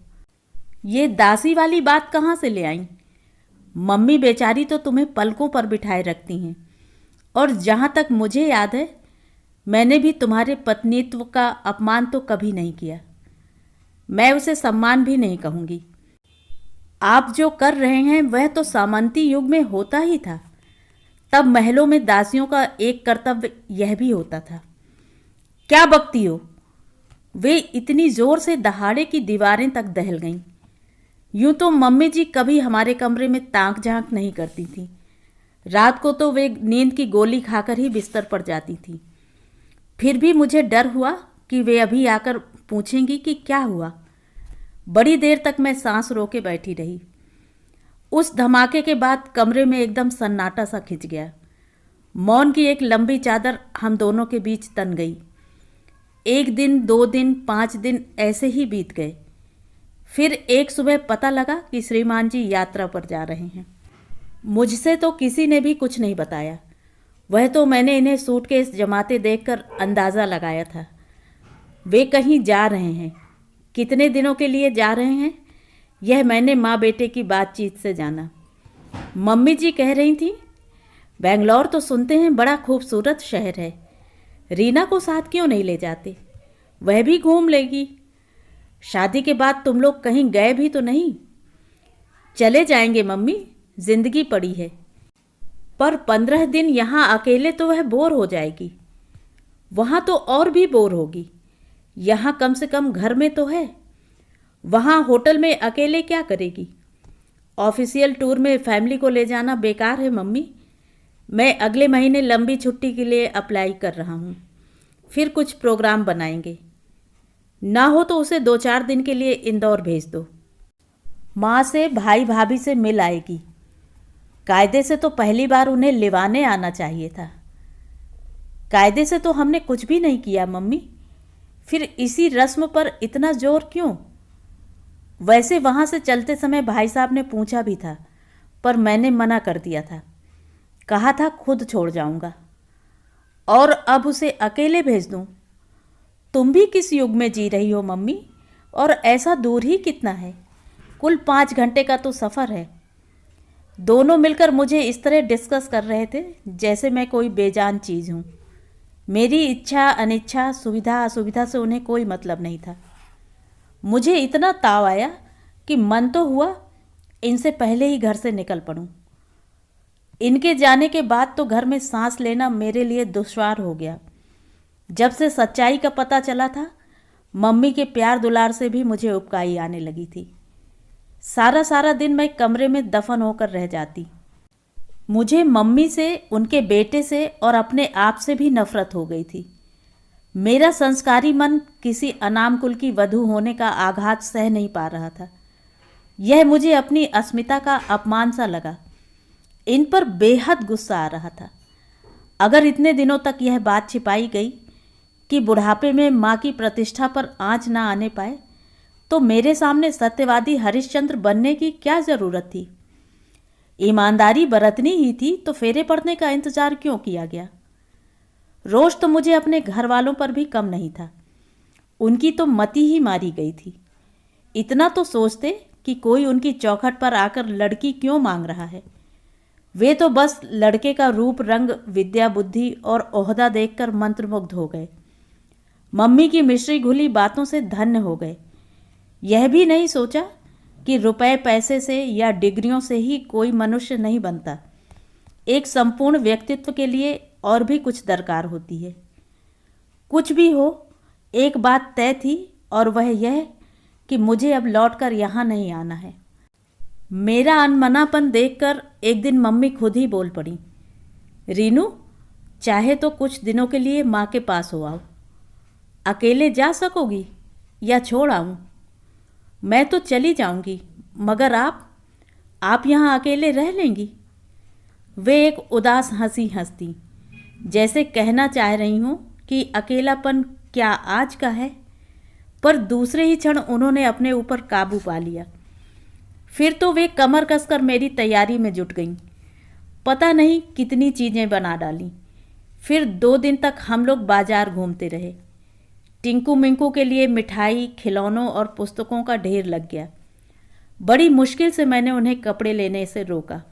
ये दासी वाली बात कहाँ से ले आई? मम्मी बेचारी तो तुम्हें पलकों पर बिठाए रखती हैं। और जहाँ तक मुझे याद है, मैंने भी तुम्हारे पत्नीत्व का अपमान तो कभी नहीं किया। मैं उसे सम्मान भी नहीं कहूँगी। आप जो कर रहे हैं वह तो सामंती युग में होता ही था। तब महलों में दासियों का एक कर्तव्य यह भी होता था। क्या बकती हो? वे इतनी जोर से दहाड़े की दीवारें तक दहल गईं। यूं तो मम्मी जी कभी हमारे कमरे में ताक झांक नहीं करती थी। रात को तो वे नींद की गोली खाकर ही बिस्तर पर जाती थी। फिर भी मुझे डर हुआ कि वे अभी आकर पूछेंगी कि क्या हुआ। बड़ी देर तक मैं सांस रोके बैठी रही। उस धमाके के बाद कमरे में एकदम सन्नाटा सा खिंच गया। मौन की एक लंबी चादर हम दोनों के बीच तन गई। 1 दिन, 2 दिन, 5 दिन ऐसे ही बीत गए। फिर एक सुबह पता लगा कि श्रीमान जी यात्रा पर जा रहे हैं। मुझसे तो किसी ने भी कुछ नहीं बताया। वह तो मैंने इन्हें सूटकेस जमाते देखकर अंदाज़ा लगाया था। वे कहीं जा रहे हैं। कितने दिनों के लिए जा रहे हैं यह मैंने माँ बेटे की बातचीत से जाना। मम्मी जी कह रही थी, बेंगलोर तो सुनते हैं बड़ा खूबसूरत शहर है। रीना को साथ क्यों नहीं ले जाते? वह भी घूम लेगी। शादी के बाद तुम लोग कहीं गए भी तो नहीं। चले जाएंगे मम्मी, जिंदगी पड़ी है। पर 15 दिन यहाँ अकेले तो वह बोर हो जाएगी। वहाँ तो और भी बोर होगी। यहाँ कम से कम घर में तो है। वहाँ होटल में अकेले क्या करेगी? ऑफिशियल टूर में फैमिली को ले जाना बेकार है मम्मी। मैं अगले महीने लंबी छुट्टी के लिए अप्लाई कर रहा हूँ। फिर कुछ प्रोग्राम बनाएंगे। ना हो तो उसे 2-4 दिन के लिए इंदौर भेज दो। माँ से, भाई भाभी से मिल आएगी। कायदे से तो पहली बार उन्हें लिवाने आना चाहिए था। कायदे से तो हमने कुछ भी नहीं किया मम्मी। फिर इसी रस्म पर इतना जोर क्यों? वैसे वहाँ से चलते समय भाई साहब ने पूछा भी था, पर मैंने मना कर दिया था। कहा था खुद छोड़ जाऊँगा। और अब उसे अकेले भेज दूँ? तुम भी किस युग में जी रही हो मम्मी? और ऐसा दूर ही कितना है? कुल 5 घंटे का तो सफ़र है। दोनों मिलकर मुझे इस तरह डिस्कस कर रहे थे जैसे मैं कोई बेजान चीज़ हूँ। मेरी इच्छा अनिच्छा, सुविधा असुविधा से उन्हें कोई मतलब नहीं था। मुझे इतना ताव आया कि मन तो हुआ इनसे पहले ही घर से निकल पड़ूं। इनके जाने के बाद तो घर में सांस लेना मेरे लिए दुश्वार हो गया। जब से सच्चाई का पता चला था, मम्मी के प्यार दुलार से भी मुझे उबकाई आने लगी थी। सारा दिन मैं कमरे में दफन होकर रह जाती। मुझे मम्मी से, उनके बेटे से और अपने आप से भी नफरत हो गई थी। मेरा संस्कारी मन किसी अनाम कुल की वधू होने का आघात सह नहीं पा रहा था। यह मुझे अपनी अस्मिता का अपमान सा लगा। इन पर बेहद गुस्सा आ रहा था। अगर इतने दिनों तक यह बात छिपाई गई कि बुढ़ापे में माँ की प्रतिष्ठा पर आँच ना आने पाए, तो मेरे सामने सत्यवादी हरिश्चंद्र बनने की क्या ज़रूरत थी? ईमानदारी बरतनी ही थी तो फेरे पड़ने का इंतजार क्यों किया गया। रोष तो मुझे अपने घर वालों पर भी कम नहीं था। उनकी तो मति ही मारी गई थी। इतना तो सोचते कि कोई उनकी चौखट पर आकर लड़की क्यों मांग रहा है। वे तो बस लड़के का रूप रंग, विद्या, बुद्धि और ओहदा देखकर मंत्रमुग्ध हो गए। मम्मी की मिश्री घुली बातों से धन्य हो गए। यह भी नहीं सोचा कि रुपए पैसे से या डिग्रियों से ही कोई मनुष्य नहीं बनता। एक संपूर्ण व्यक्तित्व के लिए और भी कुछ दरकार होती है। कुछ भी हो, एक बात तय थी और वह यह कि मुझे अब लौटकर यहाँ नहीं आना है। मेरा अनमनापन देखकर एक दिन मम्मी खुद ही बोल पड़ी, रीनू, चाहे तो कुछ दिनों के लिए माँ के पास हो आओ। अकेले जा सकोगी या छोड़ आऊँ? मैं तो चली जाऊंगी, मगर आप यहाँ अकेले रह लेंगी? वे एक उदास हंसी हंसती, जैसे कहना चाह रही हूँ कि अकेलापन क्या आज का है। पर दूसरे ही क्षण उन्होंने अपने ऊपर काबू पा लिया। फिर तो वे कमर कसकर मेरी तैयारी में जुट गईं। पता नहीं कितनी चीज़ें बना डालीं। फिर 2 दिन तक हम लोग बाजार घूमते रहे। टिंकू मिंकू के लिए मिठाई, खिलौनों और पुस्तकों का ढेर लग गया। बड़ी मुश्किल से मैंने उन्हें कपड़े लेने से रोका।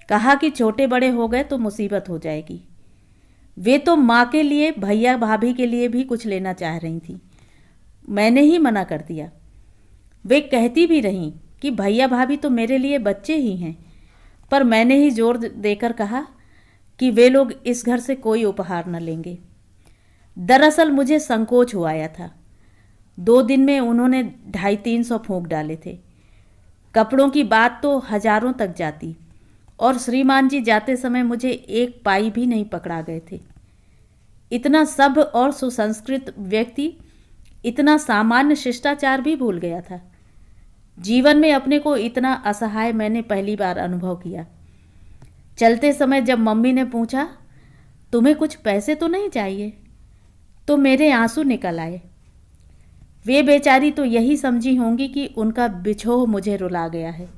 कहा कि छोटे बड़े हो गए तो मुसीबत हो जाएगी। वे तो माँ के लिए, भैया भाभी के लिए भी कुछ लेना चाह रही थी। मैंने ही मना कर दिया। वे कहती भी रहीं कि भैया भाभी तो मेरे लिए बच्चे ही हैं, पर मैंने ही जोर देकर कहा कि वे लोग इस घर से कोई उपहार न लेंगे। दरअसल मुझे संकोच हो आया था। 2 दिन में उन्होंने 250-300 फूंक डाले थे। कपड़ों की बात तो हजारों तक जाती और श्रीमान जी जाते समय मुझे 1 पाई भी नहीं पकड़ा गए थे। इतना सभ्य और सुसंस्कृत व्यक्ति इतना सामान्य शिष्टाचार भी भूल गया था। जीवन में अपने को इतना असहाय मैंने पहली बार अनुभव किया। चलते समय जब मम्मी ने पूछा, तुम्हें कुछ पैसे तो नहीं चाहिए, तो मेरे आंसू निकल आए। वे बेचारी तो यही समझी होंगी कि उनका बिछोह मुझे रुला गया है।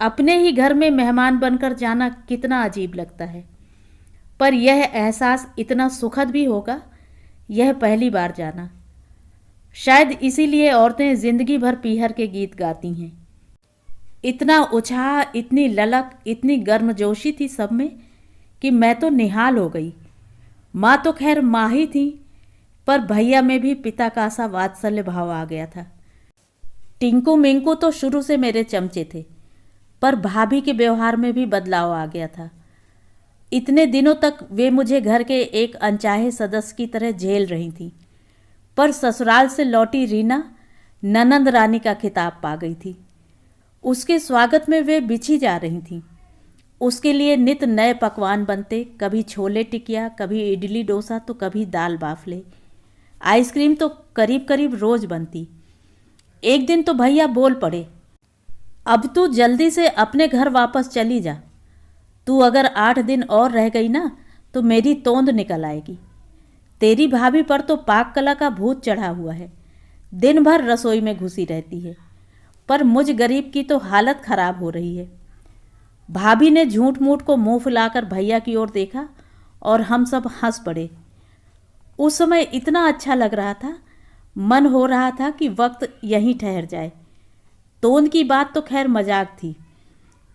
अपने ही घर में मेहमान बनकर जाना कितना अजीब लगता है, पर यह एहसास इतना सुखद भी होगा, यह पहली बार जाना। शायद इसीलिए औरतें जिंदगी भर पीहर के गीत गाती हैं। इतना उत्साह, इतनी ललक, इतनी गर्मजोशी थी सब में कि मैं तो निहाल हो गई। माँ तो खैर माँ ही थी, पर भैया में भी पिता का सा वात्सल्य भाव आ गया था। टिंकू मिंकू तो शुरू से मेरे चमचे थे, पर भाभी के व्यवहार में भी बदलाव आ गया था। इतने दिनों तक वे मुझे घर के एक अनचाहे सदस्य की तरह झेल रही थी, पर ससुराल से लौटी रीना ननंद रानी का खिताब पा गई थी। उसके स्वागत में वे बिछी जा रही थीं। उसके लिए नित नए पकवान बनते, कभी छोले टिकिया, कभी इडली डोसा, तो कभी दाल बाफले। आइसक्रीम तो करीब करीब रोज बनती। एक दिन तो भैया बोल पड़े, अब तू जल्दी से अपने घर वापस चली जा। तू अगर 8 दिन और रह गई ना तो मेरी तोंद निकल आएगी। तेरी भाभी पर तो पाक कला का भूत चढ़ा हुआ है, दिन भर रसोई में घुसी रहती है, पर मुझ गरीब की तो हालत खराब हो रही है। भाभी ने झूठ मूठ को मुंह फुलाकर भैया की ओर देखा और हम सब हंस पड़े। उस समय इतना अच्छा लग रहा था, मन हो रहा था कि वक्त यहीं ठहर जाए। तोंद की बात तो खैर मजाक थी,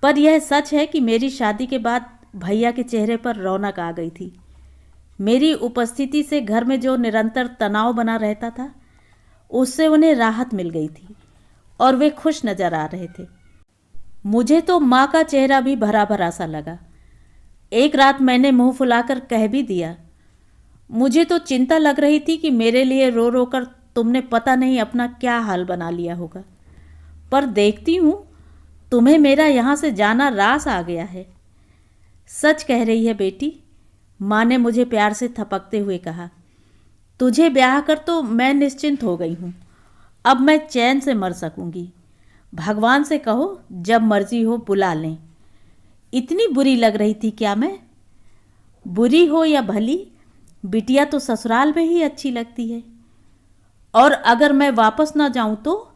पर यह सच है कि मेरी शादी के बाद भैया के चेहरे पर रौनक आ गई थी। मेरी उपस्थिति से घर में जो निरंतर तनाव बना रहता था, उससे उन्हें राहत मिल गई थी और वे खुश नजर आ रहे थे। मुझे तो माँ का चेहरा भी भरा भरा सा लगा। एक रात मैंने मुंह फुलाकर कह भी दिया, मुझे तो चिंता लग रही थी कि मेरे लिए रो रो कर तुमने पता नहीं अपना क्या हाल बना लिया होगा, पर देखती हूँ तुम्हें मेरा यहाँ से जाना रास आ गया है। सच कह रही है बेटी, माँ ने मुझे प्यार से थपकते हुए कहा। तुझे ब्याह कर तो मैं निश्चिंत हो गई हूँ, अब मैं चैन से मर सकूंगी। भगवान से कहो जब मर्जी हो बुला लें। इतनी बुरी लग रही थी क्या मैं? बुरी हो या भली, बिटिया तो ससुराल में ही अच्छी लगती है। और अगर मैं वापस ना जाऊं तो?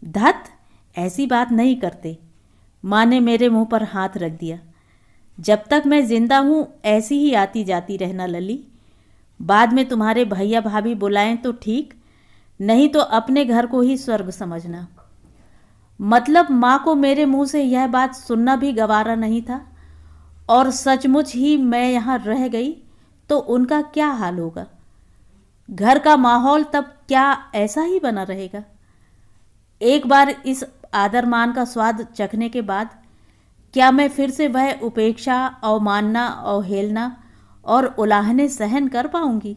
धत, ऐसी बात नहीं करते। माँ ने मेरे मुंह पर हाथ रख दिया। जब तक मैं जिंदा हूँ ऐसी ही आती जाती रहना लली। बाद में तुम्हारे भैया भाभी बुलाएं तो ठीक, नहीं तो अपने घर को ही स्वर्ग समझना। मतलब माँ को मेरे मुंह से यह बात सुनना भी गवारा नहीं था, और सचमुच ही मैं यहाँ रह गई तो उनका क्या हाल होगा। घर का माहौल तब क्या ऐसा ही बना रहेगा। एक बार इस आदर मान का स्वाद चखने के बाद क्या मैं फिर से वह उपेक्षा, अवमानना, अवहेलना और उलाहने सहन कर पाऊंगी?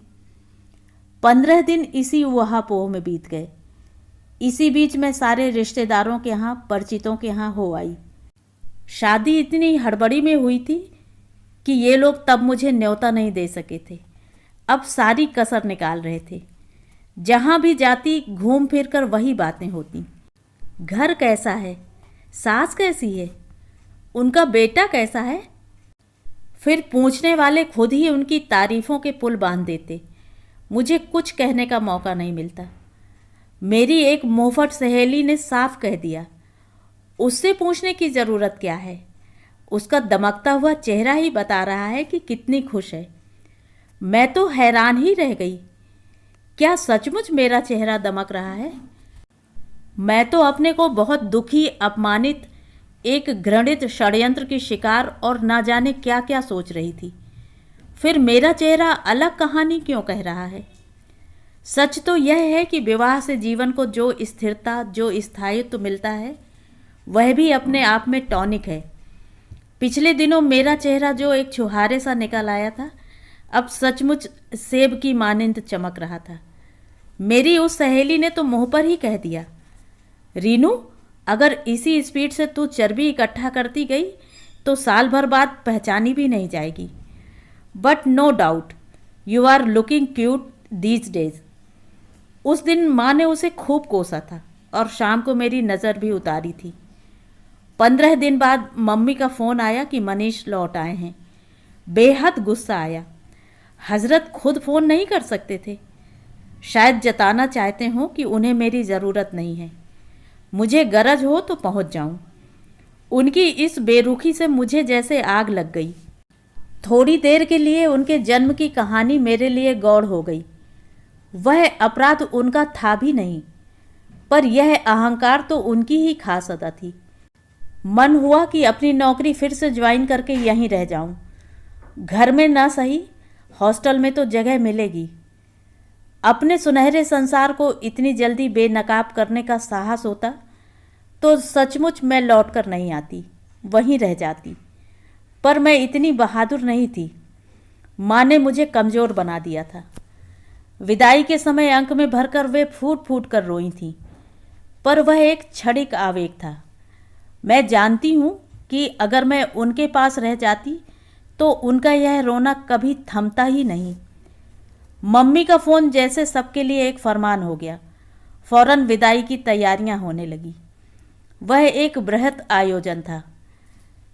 15 दिन इसी उहापोह में बीत गए। इसी बीच मैं सारे रिश्तेदारों के यहाँ, परिचितों के यहाँ हो आई। शादी इतनी हड़बड़ी में हुई थी कि ये लोग तब मुझे न्योता नहीं दे सके थे। अब सारी कसर निकाल रहे थे। जहाँ भी जाती घूम फिर कर वही बातें होती। घर कैसा है, सास कैसी है, उनका बेटा कैसा है। फिर पूछने वाले खुद ही उनकी तारीफों के पुल बांध देते। मुझे कुछ कहने का मौका नहीं मिलता। मेरी एक मोहफट सहेली ने साफ कह दिया, उससे पूछने की ज़रूरत क्या है, उसका दमकता हुआ चेहरा ही बता रहा है कि कितनी खुश है। मैं तो हैरान ही रह गई। क्या सचमुच मेरा चेहरा दमक रहा है? मैं तो अपने को बहुत दुखी, अपमानित, एक घृणित षड्यंत्र की शिकार और ना जाने क्या क्या सोच रही थी। फिर मेरा चेहरा अलग कहानी क्यों कह रहा है? सच तो यह है कि विवाह से जीवन को जो स्थिरता, जो स्थायित्व मिलता है, वह भी अपने आप में टॉनिक है। पिछले दिनों मेरा चेहरा जो एक छुहारे सा निकल आया था, अब सचमुच सेब की मानिंद चमक रहा था। मेरी उस सहेली ने तो मुंह पर ही कह दिया, रीनू, अगर इसी स्पीड से तू चर्बी इकट्ठा करती गई तो साल भर बाद पहचानी भी नहीं जाएगी। But no doubt you are looking cute these days. उस दिन माँ ने उसे खूब कोसा था और शाम को मेरी नज़र भी उतारी थी। 15 दिन बाद मम्मी का फ़ोन आया कि मनीष लौट आए हैं। बेहद गुस्सा आया। हजरत खुद फ़ोन नहीं कर सकते थे। शायद जताना चाहते हों कि उन्हें मेरी ज़रूरत नहीं है, मुझे गरज हो तो पहुंच जाऊं। उनकी इस बेरुखी से मुझे जैसे आग लग गई। थोड़ी देर के लिए उनके जन्म की कहानी मेरे लिए गौड़ हो गई। वह अपराध उनका था भी नहीं, पर यह अहंकार तो उनकी ही खास अदा थी। मन हुआ कि अपनी नौकरी फिर से ज्वाइन करके यहीं रह जाऊं। घर में ना सही, हॉस्टल में तो जगह मिलेगी। अपने सुनहरे संसार को इतनी जल्दी बेनकाब करने का साहस होता तो सचमुच मैं लौट कर नहीं आती, वहीं रह जाती। पर मैं इतनी बहादुर नहीं थी। माँ ने मुझे कमज़ोर बना दिया था। विदाई के समय अंक में भरकर वे फूट फूट कर रोई थीं, पर वह एक क्षणिक आवेग था। मैं जानती हूँ कि अगर मैं उनके पास रह जाती तो उनका यह रोना कभी थमता ही नहीं। मम्मी का फ़ोन जैसे सबके लिए एक फरमान हो गया। फौरन विदाई की तैयारियां होने लगी। वह एक बृहत आयोजन था।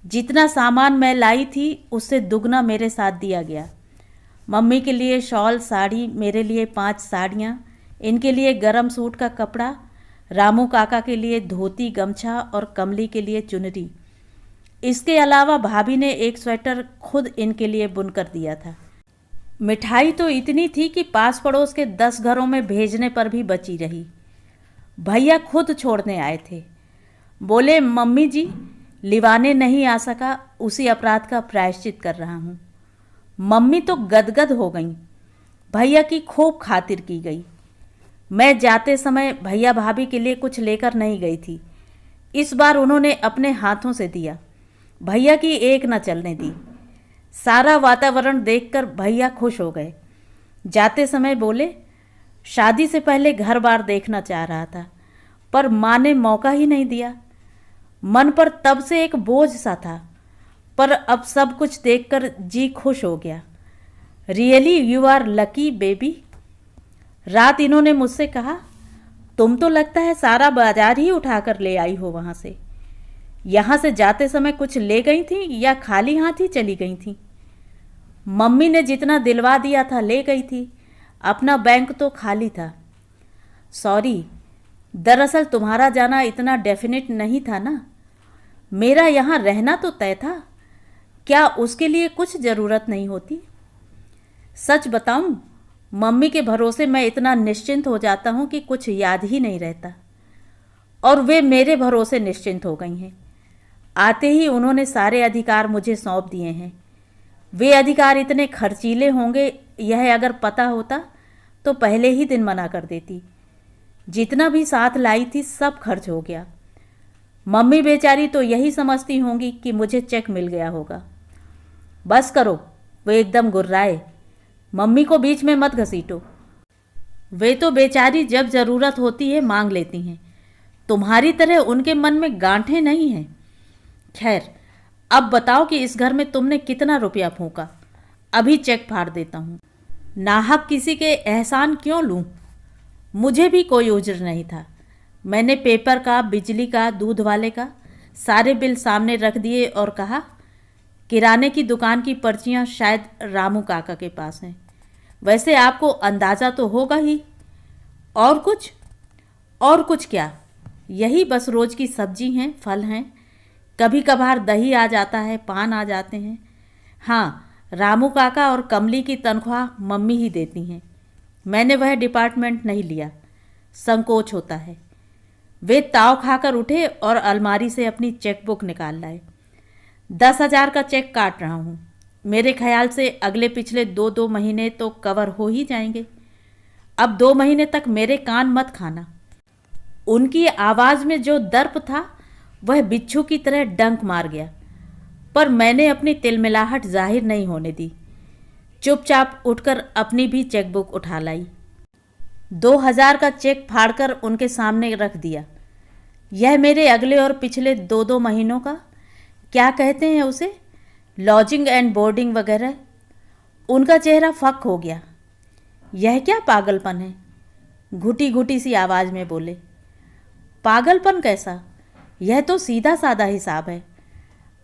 जितना सामान मैं लाई थी उससे दुगना मेरे साथ दिया गया। मम्मी के लिए शॉल, साड़ी, मेरे लिए 5 साड़ियाँ, इनके लिए गरम सूट का कपड़ा, रामू काका के लिए धोती, गमछा और कमली के लिए चुनरी। इसके अलावा भाभी ने एक स्वेटर खुद इनके लिए बुनकर दिया था। मिठाई तो इतनी थी कि पास पड़ोस के 10 घरों में भेजने पर भी बची रही। भैया खुद छोड़ने आए थे। बोले, मम्मी जी, लिवाने नहीं आ सका, उसी अपराध का प्रायश्चित कर रहा हूँ। मम्मी तो गदगद हो गईं। भैया की खूब खातिर की गई। मैं जाते समय भैया भाभी के लिए कुछ लेकर नहीं गई थी। इस बार उन्होंने अपने हाथों से दिया। भैया की एक न चलने दी। सारा वातावरण देखकर भैया खुश हो गए। जाते समय बोले, शादी से पहले घर बार देखना चाह रहा था, पर माँ ने मौका ही नहीं दिया। मन पर तब से एक बोझ सा था, पर अब सब कुछ देखकर जी खुश हो गया। Really you are lucky baby. रात इन्होंने मुझसे कहा, तुम तो लगता है सारा बाजार ही उठाकर ले आई हो वहाँ से। यहाँ से जाते समय कुछ ले गई थी या खाली हाथ ही चली गई थी? मम्मी ने जितना दिलवा दिया था ले गई थी, अपना बैंक तो खाली था। सॉरी, दरअसल तुम्हारा जाना इतना डेफिनेट नहीं था ना। मेरा यहाँ रहना तो तय था, क्या उसके लिए कुछ ज़रूरत नहीं होती? सच बताऊं, मम्मी के भरोसे मैं इतना निश्चिंत हो जाता हूँ कि कुछ याद ही नहीं रहता, और वे मेरे भरोसे निश्चिंत हो गई हैं। आते ही उन्होंने सारे अधिकार मुझे सौंप दिए हैं। वे अधिकार इतने खर्चीले होंगे, यह अगर पता होता तो पहले ही दिन मना कर देती। जितना भी साथ लाई थी सब खर्च हो गया। मम्मी बेचारी तो यही समझती होंगी कि मुझे चेक मिल गया होगा। बस करो, वे एकदम गुर्राए। मम्मी को बीच में मत घसीटो। वे तो बेचारी जब ज़रूरत होती है मांग लेती हैं। तुम्हारी तरह उनके मन में गांठें नहीं हैं। खैर, अब बताओ कि इस घर में तुमने कितना रुपया फूंका? अभी चेक फाड़ देता हूँ। नाहक किसी के एहसान क्यों लूँ? मुझे भी कोई उज्र नहीं था। मैंने पेपर का, बिजली का, दूध वाले का सारे बिल सामने रख दिए और कहा, किराने की दुकान की पर्चियाँ शायद रामू काका के पास हैं। वैसे आपको अंदाज़ा तो होगा ही। और कुछ? और कुछ क्या, यही बस रोज़ की सब्जी हैं, फल हैं, कभी कभार दही आ जाता है, पान आ जाते हैं। हाँ, रामू काका और कमली की तनख्वाह मम्मी ही देती हैं। मैंने वह डिपार्टमेंट नहीं लिया, संकोच होता है। वे ताव खाकर उठे और अलमारी से अपनी चेकबुक निकाल लाए। 10,000 का चेक काट रहा हूँ। मेरे ख्याल से अगले पिछले 2 महीने तो कवर हो ही जाएंगे। अब 2 महीने तक मेरे कान मत खाना। उनकी आवाज़ में जो दर्प था वह बिच्छू की तरह डंक मार गया, पर मैंने अपनी तिलमिलाहट जाहिर नहीं होने दी। चुपचाप उठकर अपनी भी चेकबुक उठा लाई। 2,000 का चेक फाड़कर उनके सामने रख दिया। यह मेरे अगले और पिछले 2 महीनों का, क्या कहते हैं उसे, लॉजिंग एंड बोर्डिंग वगैरह। उनका चेहरा फक हो गया। यह क्या पागलपन है? घुटी घुटी सी आवाज़ में बोले। पागलपन कैसा? यह तो सीधा साधा हिसाब है।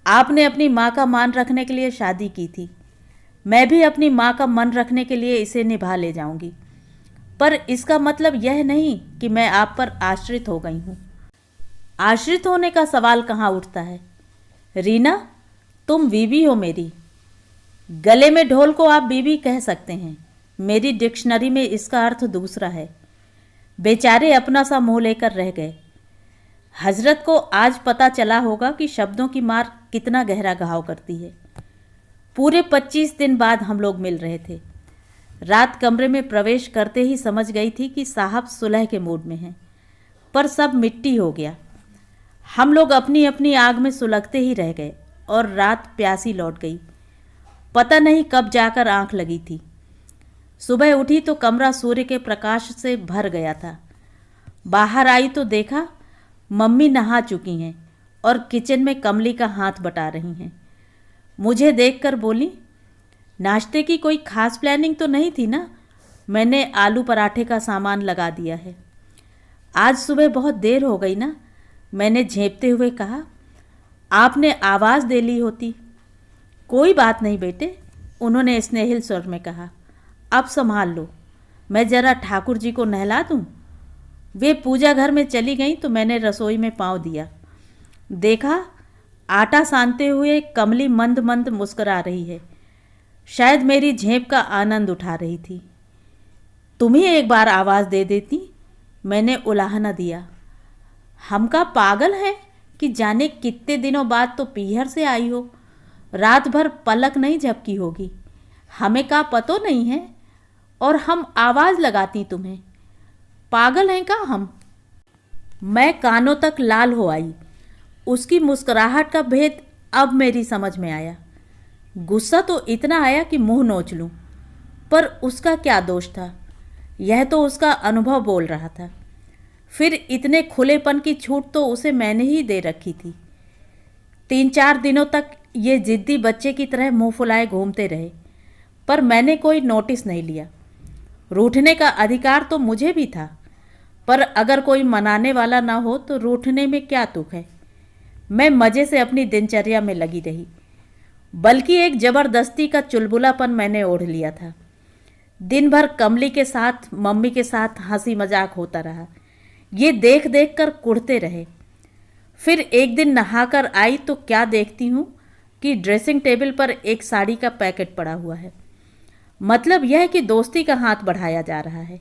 आपने अपनी माँ का मान रखने के लिए शादी की थी। मैं भी अपनी माँ का मन रखने के लिए इसे निभा ले जाऊंगी। पर इसका मतलब यह नहीं कि मैं आप पर आश्रित हो गई हूँ। आश्रित होने का सवाल कहाँ उठता है। रीना, तुम बीवी हो मेरी। गले में ढोल को आप बीवी कह सकते हैं, मेरी डिक्शनरी में इसका अर्थ दूसरा है। बेचारे अपना सा मुँह लेकर रह गए। हजरत को आज पता चला होगा कि शब्दों की मार कितना गहरा घाव करती है। पूरे 25 दिन बाद हम लोग मिल रहे थे। रात कमरे में प्रवेश करते ही समझ गई थी कि साहब सुलह के मूड में हैं, पर सब मिट्टी हो गया। हम लोग अपनी अपनी आग में सुलगते ही रह गए और रात प्यासी लौट गई। पता नहीं कब जाकर आंख लगी थी। सुबह उठी तो कमरा सूर्य के प्रकाश से भर गया था। बाहर आई तो देखा मम्मी नहा चुकी हैं और किचन में कमली का हाथ बटा रही हैं। मुझे देखकर बोली, नाश्ते की कोई खास प्लानिंग तो नहीं थी ना? मैंने आलू पराठे का सामान लगा दिया है। आज सुबह बहुत देर हो गई ना? मैंने झेंपते हुए कहा। आपने आवाज़ दे ली होती। कोई बात नहीं बेटे, उन्होंने स्नेहिल स्वर में कहा। अब संभाल लो, मैं जरा ठाकुर जी को नहला दूं। वे पूजा घर में चली गईं तो मैंने रसोई में पांव दिया। देखा, आटा सानते हुए कमली मंद मंद मुस्कुरा रही है। शायद मेरी झेंप का आनंद उठा रही थी। तुम्हें एक बार आवाज़ दे देती, मैंने उलाहना दिया। हम का पागल है कि जाने कितने दिनों बाद तो पीहर से आई हो। रात भर पलक नहीं झपकी होगी। हमें का पतो नहीं है और हम आवाज़ लगाती तुम्हें। पागल हैं का हम? मैं कानों तक लाल हो आई। उसकी मुस्कुराहट का भेद अब मेरी समझ में आया। गुस्सा तो इतना आया कि मुंह नोच लूं, पर उसका क्या दोष था? यह तो उसका अनुभव बोल रहा था। फिर इतने खुलेपन की छूट तो उसे मैंने ही दे रखी थी। 3-4 दिनों तक ये जिद्दी बच्चे की तरह मुंह फुलाए घूमते रहे, पर मैंने कोई नोटिस नहीं लिया। रूठने का अधिकार तो मुझे भी था, पर अगर कोई मनाने वाला ना हो तो रूठने में क्या तुक है। मैं मज़े से अपनी दिनचर्या में लगी रही, बल्कि एक ज़बरदस्ती का चुलबुलापन मैंने ओढ़ लिया था। दिन भर कमली के साथ, मम्मी के साथ हंसी मजाक होता रहा। ये देख देख कर कुढ़ते रहे। फिर एक दिन नहाकर आई तो क्या देखती हूँ कि ड्रेसिंग टेबल पर एक साड़ी का पैकेट पड़ा हुआ है। मतलब यह है कि दोस्ती का हाथ बढ़ाया जा रहा है,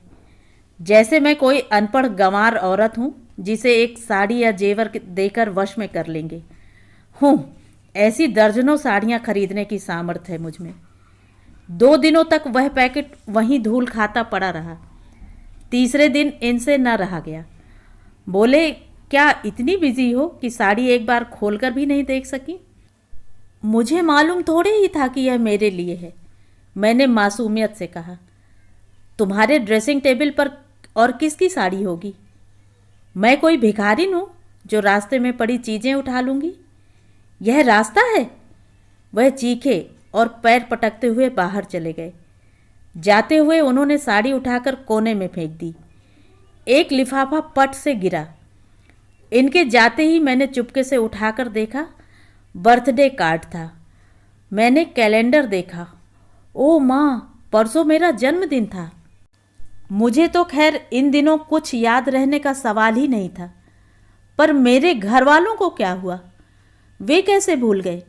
जैसे मैं कोई अनपढ़ गंवार औरत हूँ जिसे एक साड़ी या जेवर देकर वश में कर लेंगे। ऐसी दर्जनों साड़ियाँ खरीदने की सामर्थ्य है मुझ में। 2 दिनों तक वह पैकेट वहीं धूल खाता पड़ा रहा। तीसरे दिन इनसे न रहा गया। बोले, क्या इतनी बिजी हो कि साड़ी एक बार खोलकर भी नहीं देख सकी? मुझे मालूम थोड़े ही था कि यह मेरे लिए है। मैंने मासूमियत से कहा, तुम्हारे ड्रेसिंग टेबल पर और किसकी साड़ी होगी? मैं कोई भिखारिन हूँ जो रास्ते में पड़ी चीज़ें उठा लूँगी? यह रास्ता है? वह चीखे और पैर पटकते हुए बाहर चले गए। जाते हुए उन्होंने साड़ी उठाकर कोने में फेंक दी। एक लिफाफा पट से गिरा। इनके जाते ही मैंने चुपके से उठाकर देखा, बर्थडे कार्ड था। मैंने कैलेंडर देखा। ओ माँ, परसों मेरा जन्मदिन था। मुझे तो खैर इन दिनों कुछ याद रहने का सवाल ही नहीं था, पर मेरे घर वालों को क्या हुआ? वे कैसे भूल गए?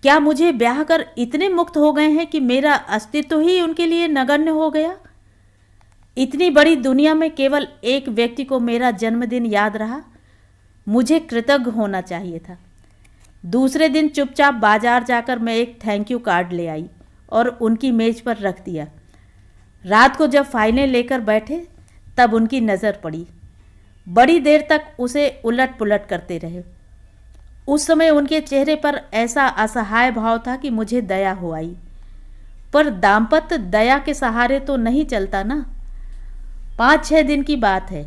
क्या मुझे ब्याह कर इतने मुक्त हो गए हैं कि मेरा अस्तित्व ही उनके लिए नगण्य हो गया? इतनी बड़ी दुनिया में केवल एक व्यक्ति को मेरा जन्मदिन याद रहा। मुझे कृतज्ञ होना चाहिए था। दूसरे दिन चुपचाप बाजार जाकर मैं एक थैंक यू कार्ड ले आई और उनकी मेज पर रख दिया। रात को जब फाइलें लेकर बैठे तब उनकी नज़र पड़ी। बड़ी देर तक उसे उलट पुलट करते रहे। उस समय उनके चेहरे पर ऐसा असहाय भाव था कि मुझे दया हो आई। पर दाम्पत्य दया के सहारे तो नहीं चलता ना। 5-6 दिन की बात है।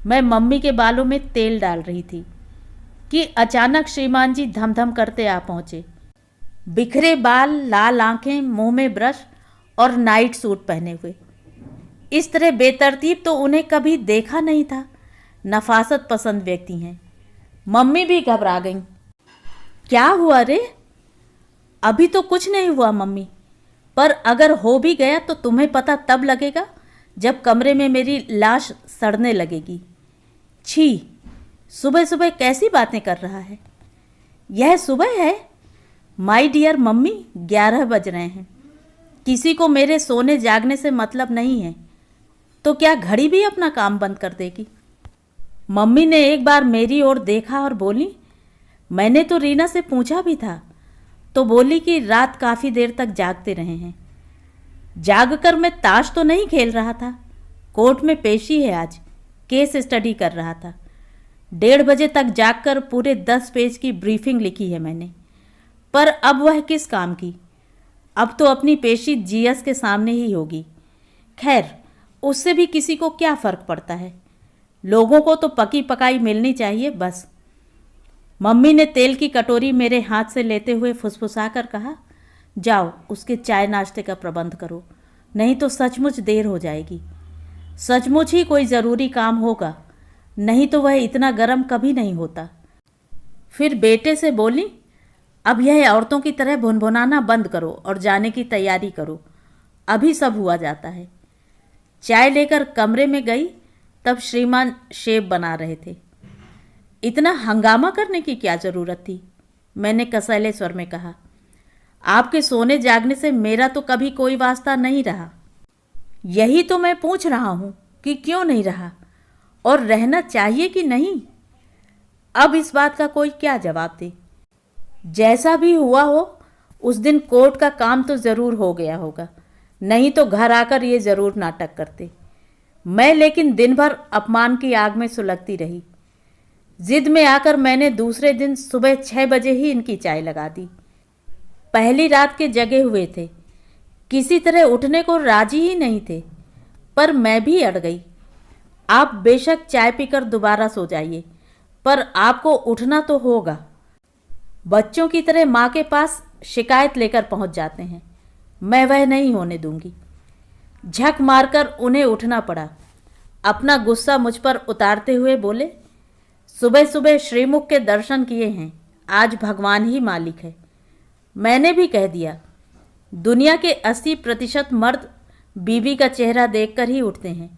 मैं मम्मी के बालों में तेल डाल रही थी कि अचानक श्रीमान जी धमधम करते आ पहुँचे। बिखरे बाल, लाल आंखें, मुंह में ब्रश और नाइट सूट पहने हुए। इस तरह बेतरतीब तो उन्हें कभी देखा नहीं था। नफासत पसंद व्यक्ति हैं। मम्मी भी घबरा गईं। क्या हुआ रे? अभी तो कुछ नहीं हुआ मम्मी, पर अगर हो भी गया तो तुम्हें पता तब लगेगा जब कमरे में मेरी लाश सड़ने लगेगी। छी, सुबह सुबह कैसी बातें कर रहा है? यह सुबह है? माय डियर मम्मी, 11 बज रहे हैं। किसी को मेरे सोने जागने से मतलब नहीं है, तो क्या घड़ी भी अपना काम बंद कर देगी? मम्मी ने एक बार मेरी ओर देखा और बोली, मैंने तो रीना से पूछा भी था, तो बोली कि रात काफ़ी देर तक जागते रहे हैं। जागकर मैं ताश तो नहीं खेल रहा था, कोर्ट में पेशी है आज, केस स्टडी कर रहा था। 1:30 बजे तक जागकर पूरे 10 पेज की ब्रीफिंग लिखी है मैंने। पर अब वह किस काम की? अब तो अपनी पेशी जीएस के सामने ही होगी। खैर, उससे भी किसी को क्या फ़र्क पड़ता है? लोगों को तो पकी पकाई मिलनी चाहिए बस। मम्मी ने तेल की कटोरी मेरे हाथ से लेते हुए फुसफुसा कर कहा, जाओ उसके चाय नाश्ते का प्रबंध करो, नहीं तो सचमुच देर हो जाएगी। सचमुच ही कोई ज़रूरी काम होगा, नहीं तो वह इतना गर्म कभी नहीं होता। फिर बेटे से बोली, अब यह औरतों की तरह भुनभुनाना बंद करो और जाने की तैयारी करो, अभी सब हुआ जाता है। चाय लेकर कमरे में गई तब श्रीमान शेव बना रहे थे। इतना हंगामा करने की क्या ज़रूरत थी? मैंने कसैले स्वर में कहा। आपके सोने जागने से मेरा तो कभी कोई वास्ता नहीं रहा। यही तो मैं पूछ रहा हूँ कि क्यों नहीं रहा, और रहना चाहिए कि नहीं? अब इस बात का कोई क्या जवाब दे? जैसा भी हुआ हो, उस दिन कोर्ट का काम तो ज़रूर हो गया होगा, नहीं तो घर आकर ये ज़रूर नाटक करते। मैं लेकिन दिन भर अपमान की आग में सुलगती रही। जिद में आकर मैंने दूसरे दिन सुबह 6 बजे ही इनकी चाय लगा दी। पहली रात के जगे हुए थे, किसी तरह उठने को राजी ही नहीं थे, पर मैं भी अड़ गई। आप बेशक चाय पीकर दोबारा सो जाइए, पर आपको उठना तो होगा। बच्चों की तरह माँ के पास शिकायत लेकर पहुँच जाते हैं, मैं वह नहीं होने दूंगी। झक मारकर उन्हें उठना पड़ा। अपना गुस्सा मुझ पर उतारते हुए बोले, सुबह सुबह श्रीमुख के दर्शन किए हैं, आज भगवान ही मालिक है। मैंने भी कह दिया, दुनिया के 80% मर्द बीवी का चेहरा देखकर ही उठते हैं,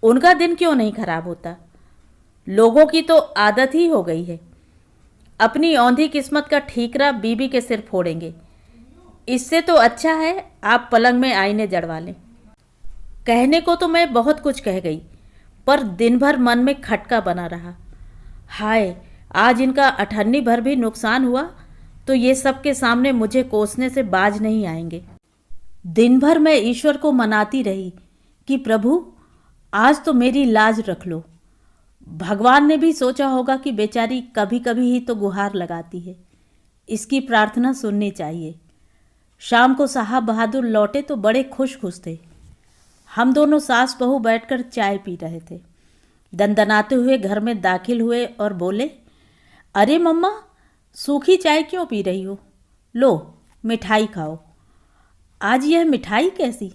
उनका दिन क्यों नहीं खराब होता? लोगों की तो आदत ही हो गई है। अपनी औंधी किस्मत का ठीकरा बीबी के सिर फोड़ेंगे। इससे तो अच्छा है आप पलंग में आईने जड़वा लें। कहने को तो मैं बहुत कुछ कह गई, पर दिन भर मन में खटका बना रहा। हाय, आज इनका अठन्नी भर भी नुकसान हुआ तो ये सबके सामने मुझे कोसने से बाज नहीं आएंगे। दिन भर मैं ईश्वर को मनाती रही कि प्रभु आज तो मेरी लाज रख लो। भगवान ने भी सोचा होगा कि बेचारी कभी कभी ही तो गुहार लगाती है, इसकी प्रार्थना सुननी चाहिए। शाम को साहब बहादुर लौटे तो बड़े खुश खुश थे। हम दोनों सास बहू बैठकर चाय पी रहे थे। दनदनाते हुए घर में दाखिल हुए और बोले, अरे मम्मा, सूखी चाय क्यों पी रही हो? लो मिठाई खाओ। आज यह मिठाई कैसी?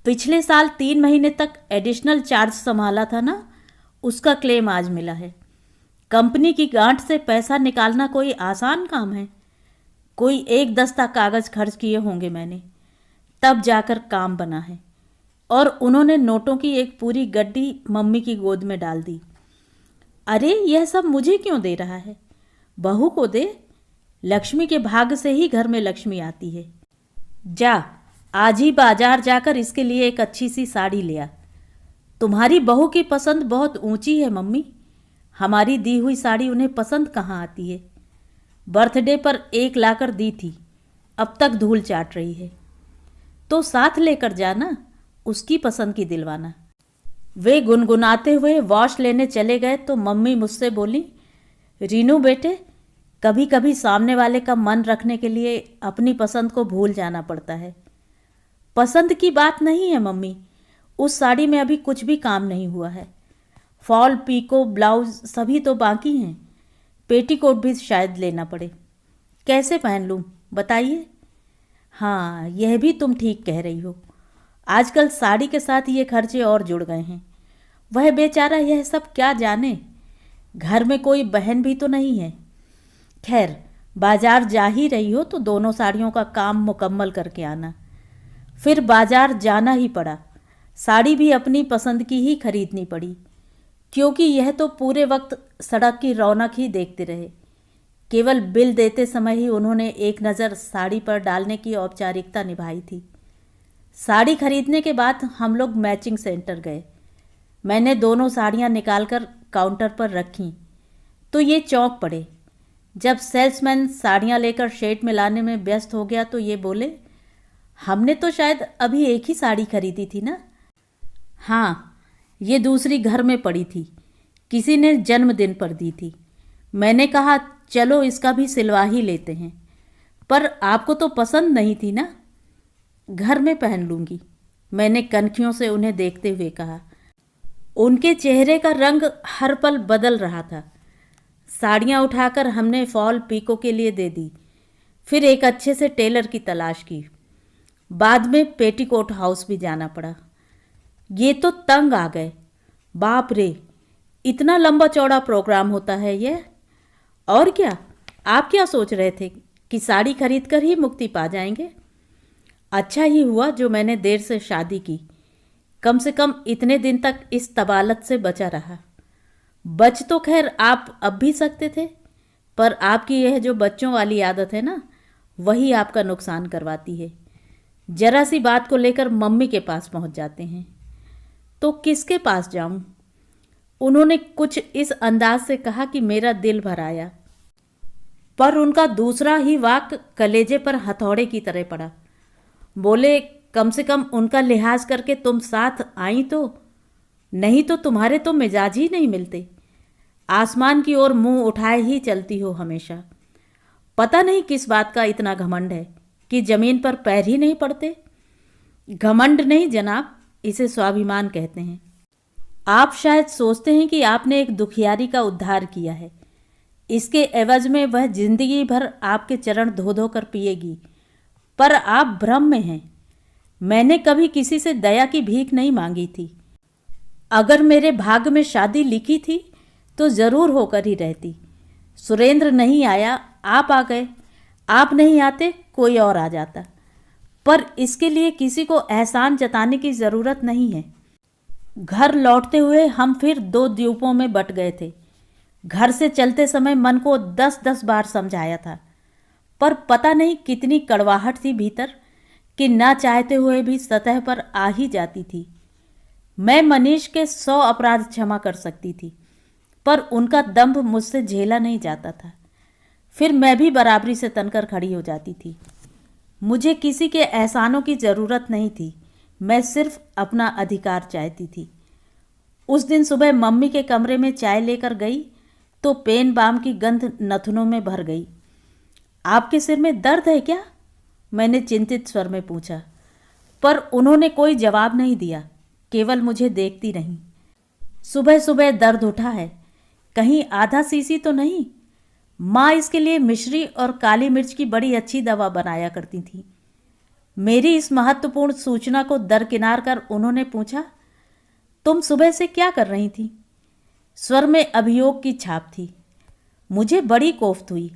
पिछले साल 3 महीने तक एडिशनल चार्ज संभाला था ना, उसका क्लेम आज मिला है। कंपनी की गांठ से पैसा निकालना कोई आसान काम है? कोई 1 दस्ता कागज़ खर्च किए होंगे मैंने, तब जाकर काम बना है। और उन्होंने नोटों की एक पूरी गड्डी मम्मी की गोद में डाल दी। अरे यह सब मुझे क्यों दे रहा है? बहू को दे। लक्ष्मी के भाग्य से ही घर में लक्ष्मी आती है। जा, आज ही बाजार जाकर इसके लिए एक अच्छी सी साड़ी ले आ। तुम्हारी बहू की पसंद बहुत ऊंची है मम्मी, हमारी दी हुई साड़ी उन्हें पसंद कहाँ आती है। बर्थडे पर 1 लाकर दी थी, अब तक धूल चाट रही है। तो साथ लेकर जाना, उसकी पसंद की दिलवाना। वे गुनगुनाते हुए वॉश लेने चले गए तो मम्मी मुझसे बोली, रीनू बेटे, कभी कभी सामने वाले का मन रखने के लिए अपनी पसंद को भूल जाना पड़ता है। पसंद की बात नहीं है मम्मी, उस साड़ी में अभी कुछ भी काम नहीं हुआ है। फॉल, पीको, ब्लाउज सभी तो बाकी हैं। पेटीकोट भी शायद लेना पड़े। कैसे पहन लूँ बताइए? हाँ, यह भी तुम ठीक कह रही हो। आजकल साड़ी के साथ ये खर्चे और जुड़ गए हैं। वह बेचारा यह सब क्या जाने, घर में कोई बहन भी तो नहीं है। खैर, बाजार जा ही रही हो तो दोनों साड़ियों का काम मुकम्मल करके आना। फिर बाजार जाना ही पड़ा। साड़ी भी अपनी पसंद की ही खरीदनी पड़ी, क्योंकि यह तो पूरे वक्त सड़क की रौनक ही देखते रहे। केवल बिल देते समय ही उन्होंने एक नज़र साड़ी पर डालने की औपचारिकता निभाई थी। साड़ी खरीदने के बाद हम लोग मैचिंग सेंटर गए। मैंने दोनों साड़ियाँ निकालकर काउंटर पर रखीं तो ये चौंक पड़े। जब सेल्समैन साड़ियाँ लेकर शेड में लाने में व्यस्त हो गया तो ये बोले, हमने तो शायद अभी एक ही साड़ी खरीदी थी ना? हाँ, ये दूसरी घर में पड़ी थी, किसी ने जन्मदिन पर दी थी। मैंने कहा चलो इसका भी सिलवा ही लेते हैं, पर आपको तो पसंद नहीं थी ना? घर में पहन लूँगी, मैंने कनखियों से उन्हें देखते हुए कहा। उनके चेहरे का रंग हर पल बदल रहा था। साड़ियाँ उठाकर हमने फॉल पीको के लिए दे दी। फिर एक अच्छे से टेलर की तलाश की। बाद में पेटीकोट हाउस भी जाना पड़ा। ये तो तंग आ गए। बाप रे, इतना लंबा चौड़ा प्रोग्राम होता है यह। और क्या, आप क्या सोच रहे थे कि साड़ी खरीद कर ही मुक्ति पा जाएंगे? अच्छा ही हुआ जो मैंने देर से शादी की, कम से कम इतने दिन तक इस तबालत से बचा रहा। बच तो खैर आप अब भी सकते थे, पर आपकी यह जो बच्चों वाली आदत है ना, वही आपका नुकसान करवाती है। जरा सी बात को लेकर मम्मी के पास पहुंच जाते हैं। तो किसके पास जाऊं? उन्होंने कुछ इस अंदाज से कहा कि मेरा दिल भर आया, पर उनका दूसरा ही वाक्य कलेजे पर हथौड़े की तरह पड़ा। बोले, कम से कम उनका लिहाज करके तुम साथ आई तो, नहीं तो तुम्हारे तो मिजाज ही नहीं मिलते। आसमान की ओर मुंह उठाए ही चलती हो हमेशा। पता नहीं किस बात का इतना घमंड है कि जमीन पर पैर ही नहीं पड़ते। घमंड नहीं जनाब, इसे स्वाभिमान कहते हैं। आप शायद सोचते हैं कि आपने एक दुखियारी का उद्धार किया है, इसके एवज में वह जिंदगी भर आपके चरण धो धो कर पिएगी, पर आप भ्रम में हैं। मैंने कभी किसी से दया की भीख नहीं मांगी थी। अगर मेरे भाग्य में शादी लिखी थी तो ज़रूर होकर ही रहती। सुरेंद्र नहीं आया, आप आ गए। आप नहीं आते, कोई और आ जाता। पर इसके लिए किसी को एहसान जताने की ज़रूरत नहीं है। घर लौटते हुए हम फिर 2 द्वीपों में बट गए थे। घर से चलते समय मन को 10-10 बार समझाया था, पर पता नहीं कितनी कड़वाहट थी भीतर कि ना चाहते हुए भी सतह पर आ ही जाती थी। मैं मनीष के 100 अपराध क्षमा कर सकती थी, पर उनका दंभ मुझसे झेला नहीं जाता था। फिर मैं भी बराबरी से तनकर खड़ी हो जाती थी। मुझे किसी के एहसानों की ज़रूरत नहीं थी, मैं सिर्फ अपना अधिकार चाहती थी। उस दिन सुबह मम्मी के कमरे में चाय लेकर गई तो पेन बाम की गंध नथनों में भर गई। आपके सिर में दर्द है क्या? मैंने चिंतित स्वर में पूछा, पर उन्होंने कोई जवाब नहीं दिया, केवल मुझे देखती रहीं। सुबह सुबह दर्द उठा है, कहीं आधा सीसी तो नहीं? माँ इसके लिए मिश्री और काली मिर्च की बड़ी अच्छी दवा बनाया करती थी। मेरी इस महत्वपूर्ण सूचना को दरकिनार कर उन्होंने पूछा, तुम सुबह से क्या कर रही थी? स्वर में अभियोग की छाप थी। मुझे बड़ी कोफ्त हुई।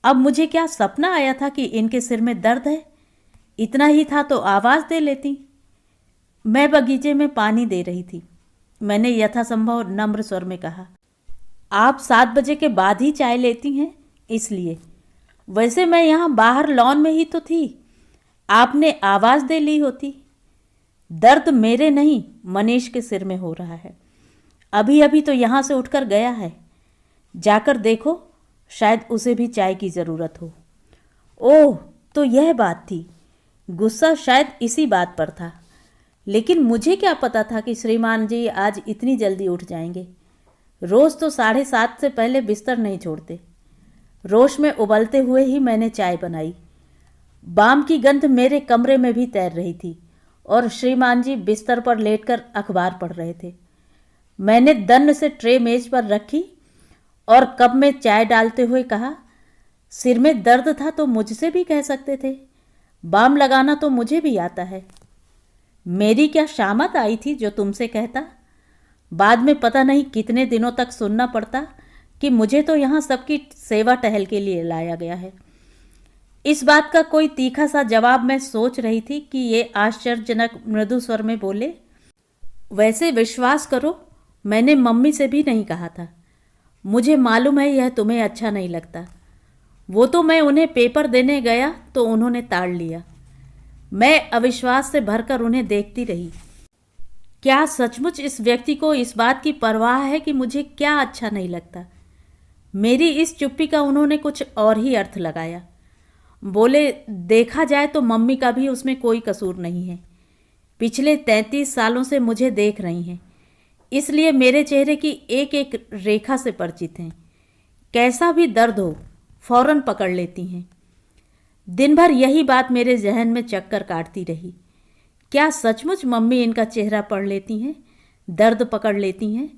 अब मुझे क्या सपना आया था कि इनके सिर में दर्द है? इतना ही था तो आवाज़ दे लेती। मैं बगीचे में पानी दे रही थी। मैंने यथासंभव नम्र स्वर में कहा, आप 7 बजे के बाद ही चाय लेती हैं, इसलिए। वैसे मैं यहाँ बाहर लॉन में ही तो थी, आपने आवाज़ दे ली होती। दर्द मेरे नहीं, मनीष के सिर में हो रहा है। अभी अभी तो यहाँ से उठकर गया है, जाकर देखो, शायद उसे भी चाय की ज़रूरत हो। ओह, तो यह बात थी। गुस्सा शायद इसी बात पर था, लेकिन मुझे क्या पता था कि श्रीमान जी आज इतनी जल्दी उठ जाएंगे। रोज़ तो 7:30 से पहले बिस्तर नहीं छोड़ते। रोश में उबलते हुए ही मैंने चाय बनाई। बाम की गंध मेरे कमरे में भी तैर रही थी और श्रीमान जी बिस्तर पर लेटकर अखबार पढ़ रहे थे। मैंने दन्न से ट्रे मेज पर रखी और कप में चाय डालते हुए कहा, सिर में दर्द था तो मुझसे भी कह सकते थे, बाम लगाना तो मुझे भी आता है। मेरी क्या शामत आई थी जो तुमसे कहता? बाद में पता नहीं कितने दिनों तक सुनना पड़ता कि मुझे तो यहाँ सबकी सेवा टहल के लिए लाया गया है। इस बात का कोई तीखा सा जवाब मैं सोच रही थी कि ये आश्चर्यजनक मृदु स्वर में बोले, वैसे विश्वास करो, मैंने मम्मी से भी नहीं कहा था। मुझे मालूम है यह तुम्हें अच्छा नहीं लगता। वो तो मैं उन्हें पेपर देने गया तो उन्होंने ताड़ लिया। मैं अविश्वास से भरकर उन्हें देखती रही। क्या सचमुच इस व्यक्ति को इस बात की परवाह है कि मुझे क्या अच्छा नहीं लगता? मेरी इस चुप्पी का उन्होंने कुछ और ही अर्थ लगाया। बोले, देखा जाए तो मम्मी का भी उसमें कोई कसूर नहीं है। पिछले 33 सालों से मुझे देख रही हैं, इसलिए मेरे चेहरे की एक एक रेखा से परिचित हैं। कैसा भी दर्द हो, फौरन पकड़ लेती हैं। दिन भर यही बात मेरे जहन में चक्कर काटती रही। क्या सचमुच मम्मी इनका चेहरा पढ़ लेती हैं, दर्द पकड़ लेती हैं?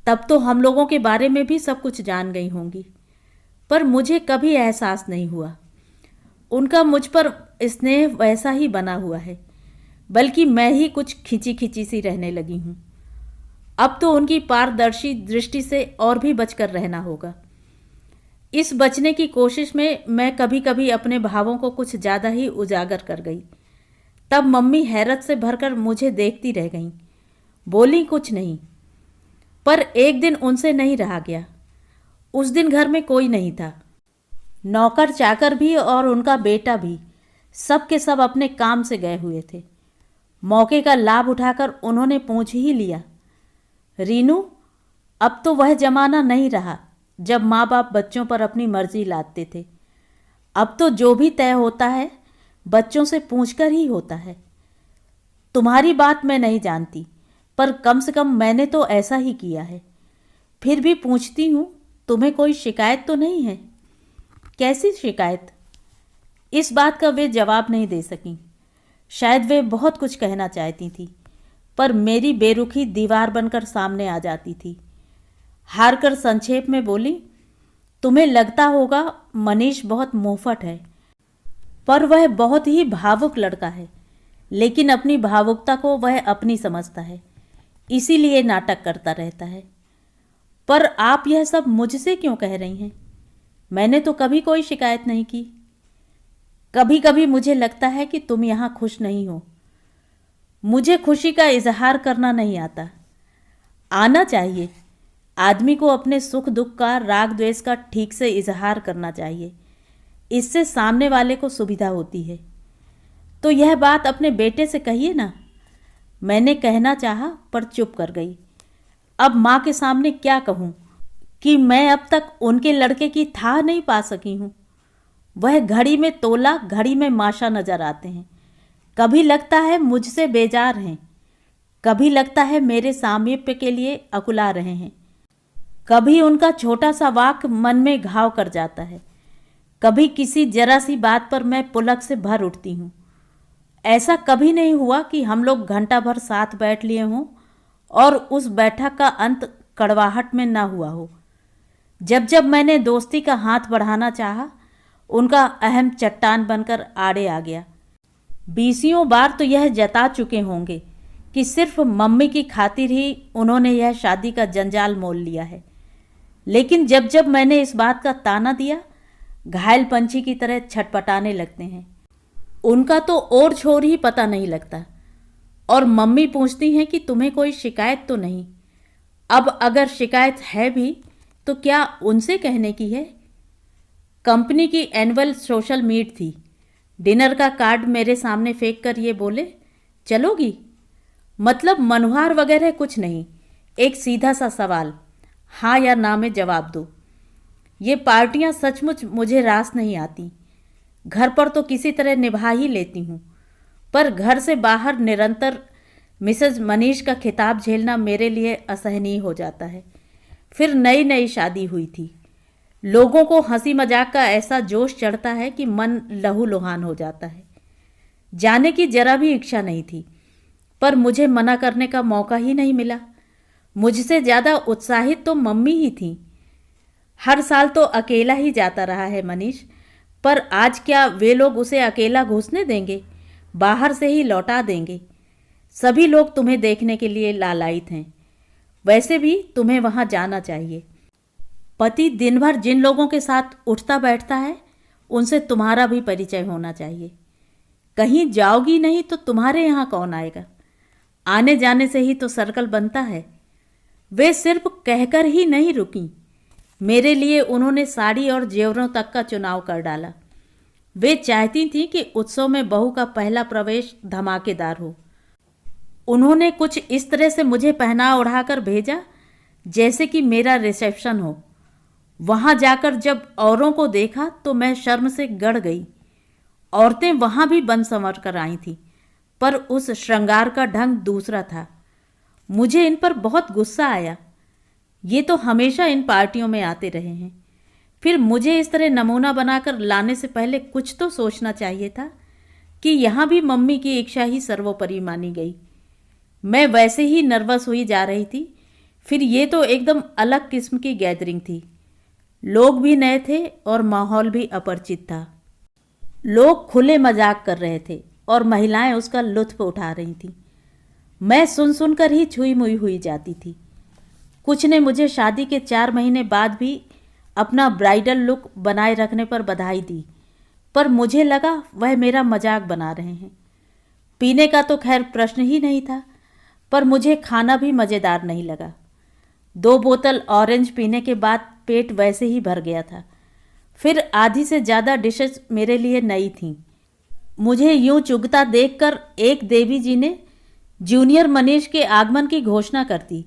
तब तो हम लोगों के बारे में भी सब कुछ जान गई होंगी। पर मुझे कभी एहसास नहीं हुआ। उनका मुझ पर स्नेह वैसा ही बना हुआ है, बल्कि मैं ही कुछ खिंची खिंची सी रहने लगी हूँ। अब तो उनकी पारदर्शी दृष्टि से और भी बचकर रहना होगा। इस बचने की कोशिश में मैं कभी कभी अपने भावों को कुछ ज़्यादा ही उजागर कर गई। तब मम्मी हैरत से भरकर मुझे देखती रह गईं, बोली कुछ नहीं। पर एक दिन उनसे नहीं रहा गया। उस दिन घर में कोई नहीं था। नौकर चाकर भी और उनका बेटा भी, सब के सब अपने काम से गए हुए थे। मौके का लाभ उठाकर उन्होंने पूछ ही लिया, रीनू, अब तो वह जमाना नहीं रहा जब माँ बाप बच्चों पर अपनी मर्जी लादते थे। अब तो जो भी तय होता है बच्चों से पूछकर ही होता है। तुम्हारी बात मैं नहीं जानती, पर कम से कम मैंने तो ऐसा ही किया है। फिर भी पूछती हूँ, तुम्हें कोई शिकायत तो नहीं है? कैसी शिकायत? इस बात का वे जवाब नहीं दे सकीं। शायद वे बहुत कुछ कहना चाहती थी, पर मेरी बेरुखी दीवार बनकर सामने आ जाती थी। हार कर संक्षेप में बोली, तुम्हें लगता होगा मनीष बहुत मुंहफट है, पर वह बहुत ही भावुक लड़का है। लेकिन अपनी भावुकता को वह अपनी समझता है, इसीलिए नाटक करता रहता है। पर आप यह सब मुझसे क्यों कह रही हैं? मैंने तो कभी कोई शिकायत नहीं की। कभी कभी मुझे लगता है कि तुम यहाँ खुश नहीं हो। मुझे खुशी का इजहार करना नहीं आता। आना चाहिए, आदमी को अपने सुख दुख का, राग द्वेष का ठीक से इजहार करना चाहिए। इससे सामने वाले को सुविधा होती है। तो यह बात अपने बेटे से कहिए ना। मैंने कहना चाहा पर चुप कर गई। अब माँ के सामने क्या कहूँ कि मैं अब तक उनके लड़के की था नहीं पा सकी हूँ। वह घड़ी में तोला, घड़ी में माशा नजर आते हैं। कभी लगता है मुझसे बेजार हैं, कभी लगता है मेरे सामीप्य के लिए अकुला रहे हैं। कभी उनका छोटा सा वाक्य मन में घाव कर जाता है। कभी किसी जरा सी बात पर मैं पुलक से भर उठती हूँ। ऐसा कभी नहीं हुआ कि हम लोग घंटा भर साथ बैठ लिए हों और उस बैठक का अंत कड़वाहट में ना हुआ हो। जब जब मैंने दोस्ती का हाथ बढ़ाना चाहा, उनका अहम चट्टान बनकर आड़े आ गया। बीसियों बार तो यह जता चुके होंगे कि सिर्फ मम्मी की खातिर ही उन्होंने यह शादी का जंजाल मोल लिया है। लेकिन जब जब मैंने इस बात का ताना दिया, घायल पंछी की तरह छटपटाने लगते हैं। उनका तो और छोर ही पता नहीं लगता। और मम्मी पूछती हैं कि तुम्हें कोई शिकायत तो नहीं। अब अगर शिकायत है भी तो क्या उनसे कहने की है। कंपनी की एनुअल सोशल मीट थी। डिनर का कार्ड मेरे सामने फेंक कर ये बोले, चलोगी? मतलब मनुहार वगैरह कुछ नहीं, एक सीधा सा सवाल, हाँ या ना में जवाब दो। ये पार्टियां सचमुच मुझे रास नहीं आती। घर पर तो किसी तरह निभा ही लेती हूँ, पर घर से बाहर निरंतर मिसेज मनीष का खिताब झेलना मेरे लिए असहनीय हो जाता है। फिर नई नई शादी हुई थी। लोगों को हंसी मजाक का ऐसा जोश चढ़ता है कि मन लहूलुहान हो जाता है। जाने की जरा भी इच्छा नहीं थी, पर मुझे मना करने का मौका ही नहीं मिला। मुझसे ज़्यादा उत्साहित तो मम्मी ही थी। हर साल तो अकेला ही जाता रहा है मनीष, पर आज क्या वे लोग उसे अकेला घुसने देंगे? बाहर से ही लौटा देंगे। सभी लोग तुम्हें देखने के लिए लालायित हैं। वैसे भी तुम्हें वहाँ जाना चाहिए। पति दिन भर जिन लोगों के साथ उठता बैठता है, उनसे तुम्हारा भी परिचय होना चाहिए। कहीं जाओगी नहीं तो तुम्हारे यहाँ कौन आएगा? आने जाने से ही तो सर्कल बनता है। वे सिर्फ कहकर ही नहीं रुकी। मेरे लिए उन्होंने साड़ी और जेवरों तक का चुनाव कर डाला। वे चाहती थीं कि उत्सव में बहू का पहला प्रवेश धमाकेदार हो। उन्होंने कुछ इस तरह से मुझे पहना ओढ़ाकर भेजा जैसे कि मेरा रिसेप्शन हो। वहाँ जाकर जब औरों को देखा तो मैं शर्म से गड़ गई। औरतें वहाँ भी बन संवर कर आई थीं, पर उस श्रृंगार का ढंग दूसरा था। मुझे इन पर बहुत गुस्सा आया। ये तो हमेशा इन पार्टियों में आते रहे हैं। फिर मुझे इस तरह नमूना बनाकर लाने से पहले कुछ तो सोचना चाहिए था कि यहाँ भी मम्मी की इच्छा ही सर्वोपरि मानी गई। मैं वैसे ही नर्वस हुई जा रही थी। फिर ये तो एकदम अलग किस्म की गैदरिंग थी। लोग भी नए थे और माहौल भी अपरिचित था। लोग खुले मजाक कर रहे थे और महिलाएं उसका लुत्फ उठा रही थीं। मैं सुन सुनकर ही छुई मुई हुई जाती थी। कुछ ने मुझे शादी के 4 महीने बाद भी अपना ब्राइडल लुक बनाए रखने पर बधाई दी, पर मुझे लगा वह मेरा मजाक बना रहे हैं। पीने का तो खैर प्रश्न ही नहीं था, पर मुझे खाना भी मज़ेदार नहीं लगा। 2 बोतल ऑरेंज पीने के बाद पेट वैसे ही भर गया था। फिर आधी से ज़्यादा डिशेस मेरे लिए नई थीं। मुझे यूं चुगता देखकर एक देवी जी ने जूनियर मनीष के आगमन की घोषणा कर दी।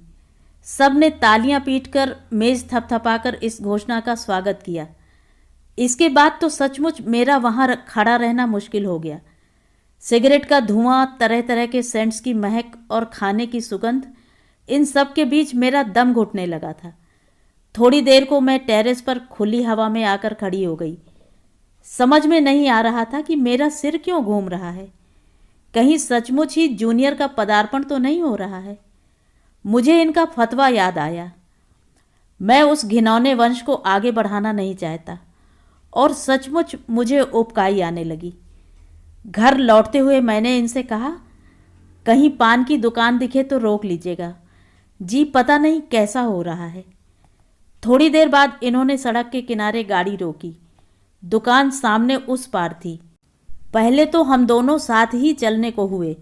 सब ने तालियां पीटकर, मेज थपथपाकर इस घोषणा का स्वागत किया। इसके बाद तो सचमुच मेरा वहाँ खड़ा रहना मुश्किल हो गया। सिगरेट का धुआं, तरह तरह के सेंट्स की महक और खाने की सुगंध, इन सब के बीच मेरा दम घुटने लगा था। थोड़ी देर को मैं टेरेस पर खुली हवा में आकर खड़ी हो गई। समझ में नहीं आ रहा था कि मेरा सिर क्यों घूम रहा है। कहीं सचमुच ही जूनियर का पदार्पण तो नहीं हो रहा है। मुझे इनका फतवा याद आया। मैं उस घिनौने वंश को आगे बढ़ाना नहीं चाहता और सचमुच मुझे उबकाई आने लगी। घर लौटते हुए मैंने इनसे कहा, कहीं पान की दुकान दिखे तो रोक लीजिएगा जी, पता नहीं कैसा हो रहा है। थोड़ी देर बाद इन्होंने सड़क के किनारे गाड़ी रोकी। दुकान सामने उस पार थी। पहले तो हम दोनों साथ ही चलने को हुए,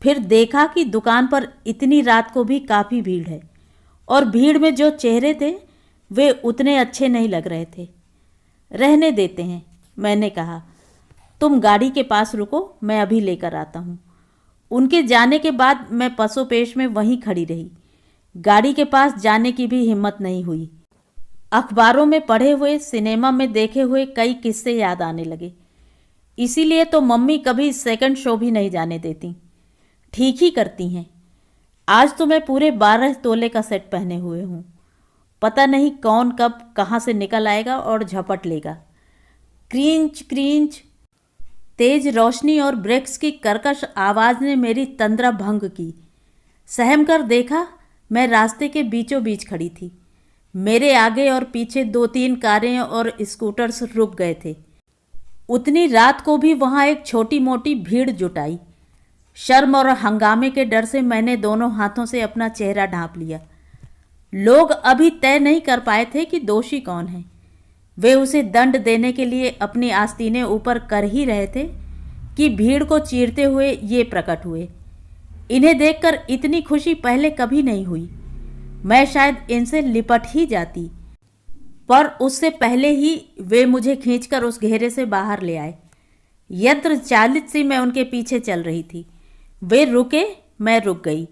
फिर देखा कि दुकान पर इतनी रात को भी काफ़ी भीड़ है और भीड़ में जो चेहरे थे वे उतने अच्छे नहीं लग रहे थे। रहने देते हैं, मैंने कहा। तुम गाड़ी के पास रुको, मैं अभी लेकर आता हूँ। उनके जाने के बाद मैं पसोपेश में वहीं खड़ी रही। गाड़ी के पास जाने की भी हिम्मत नहीं हुई। अखबारों में पढ़े हुए, सिनेमा में देखे हुए कई किस्से याद आने लगे। इसीलिए तो मम्मी कभी सेकंड शो भी नहीं जाने देती। ठीक ही करती हैं। आज तो मैं पूरे 12 तोले का सेट पहने हुए हूँ। पता नहीं कौन कब कहाँ से निकल आएगा और झपट लेगा। क्रींच क्रींच। तेज रोशनी और ब्रेक्स की कर्कश आवाज़ ने मेरी तंद्रा भंग की। सहम कर देखा, मैं रास्ते के बीचों बीच खड़ी थी। मेरे आगे और पीछे 2-3 कारें और स्कूटर्स रुक गए थे। उतनी रात को भी वहाँ एक छोटी मोटी भीड़ जुटाई। शर्म और हंगामे के डर से मैंने दोनों हाथों से अपना चेहरा ढांप लिया। लोग अभी तय नहीं कर पाए थे कि दोषी कौन है। वे उसे दंड देने के लिए अपनी आस्तीनें ऊपर कर ही रहे थे कि भीड़ को चीरते हुए ये प्रकट हुए। इन्हें देखकर इतनी खुशी पहले कभी नहीं हुई। मैं शायद इनसे लिपट ही जाती, पर उससे पहले ही वे मुझे खींचकर उस घेरे से बाहर ले आए। यंत्र चालित सी मैं उनके पीछे चल रही थी। वे रुके, मैं रुक गई।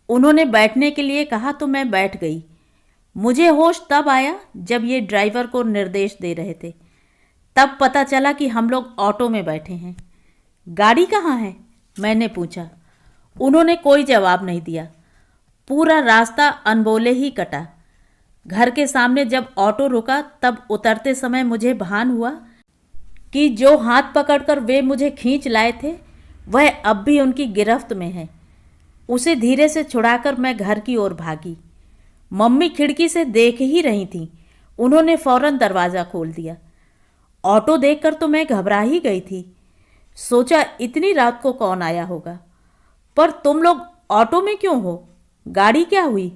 उन्होंने बैठने के लिए कहा तो मैं बैठ गई। मुझे होश तब आया जब ये ड्राइवर को निर्देश दे रहे थे। तब पता चला कि हम लोग ऑटो में बैठे हैं। गाड़ी कहाँ है, मैंने पूछा। उन्होंने कोई जवाब नहीं दिया। पूरा रास्ता अनबोले ही कटा। घर के सामने जब ऑटो रुका तब उतरते समय मुझे भान हुआ कि जो हाथ पकड़कर वे मुझे खींच लाए थे वह अब भी उनकी गिरफ्त में है। उसे धीरे से छुड़ाकर मैं घर की ओर भागी। मम्मी खिड़की से देख ही रही थीं। उन्होंने फौरन दरवाज़ा खोल दिया। ऑटो देखकर तो मैं घबरा ही गई थी। सोचा इतनी रात को कौन आया होगा। पर तुम लोग ऑटो में क्यों हो? गाड़ी क्या हुई?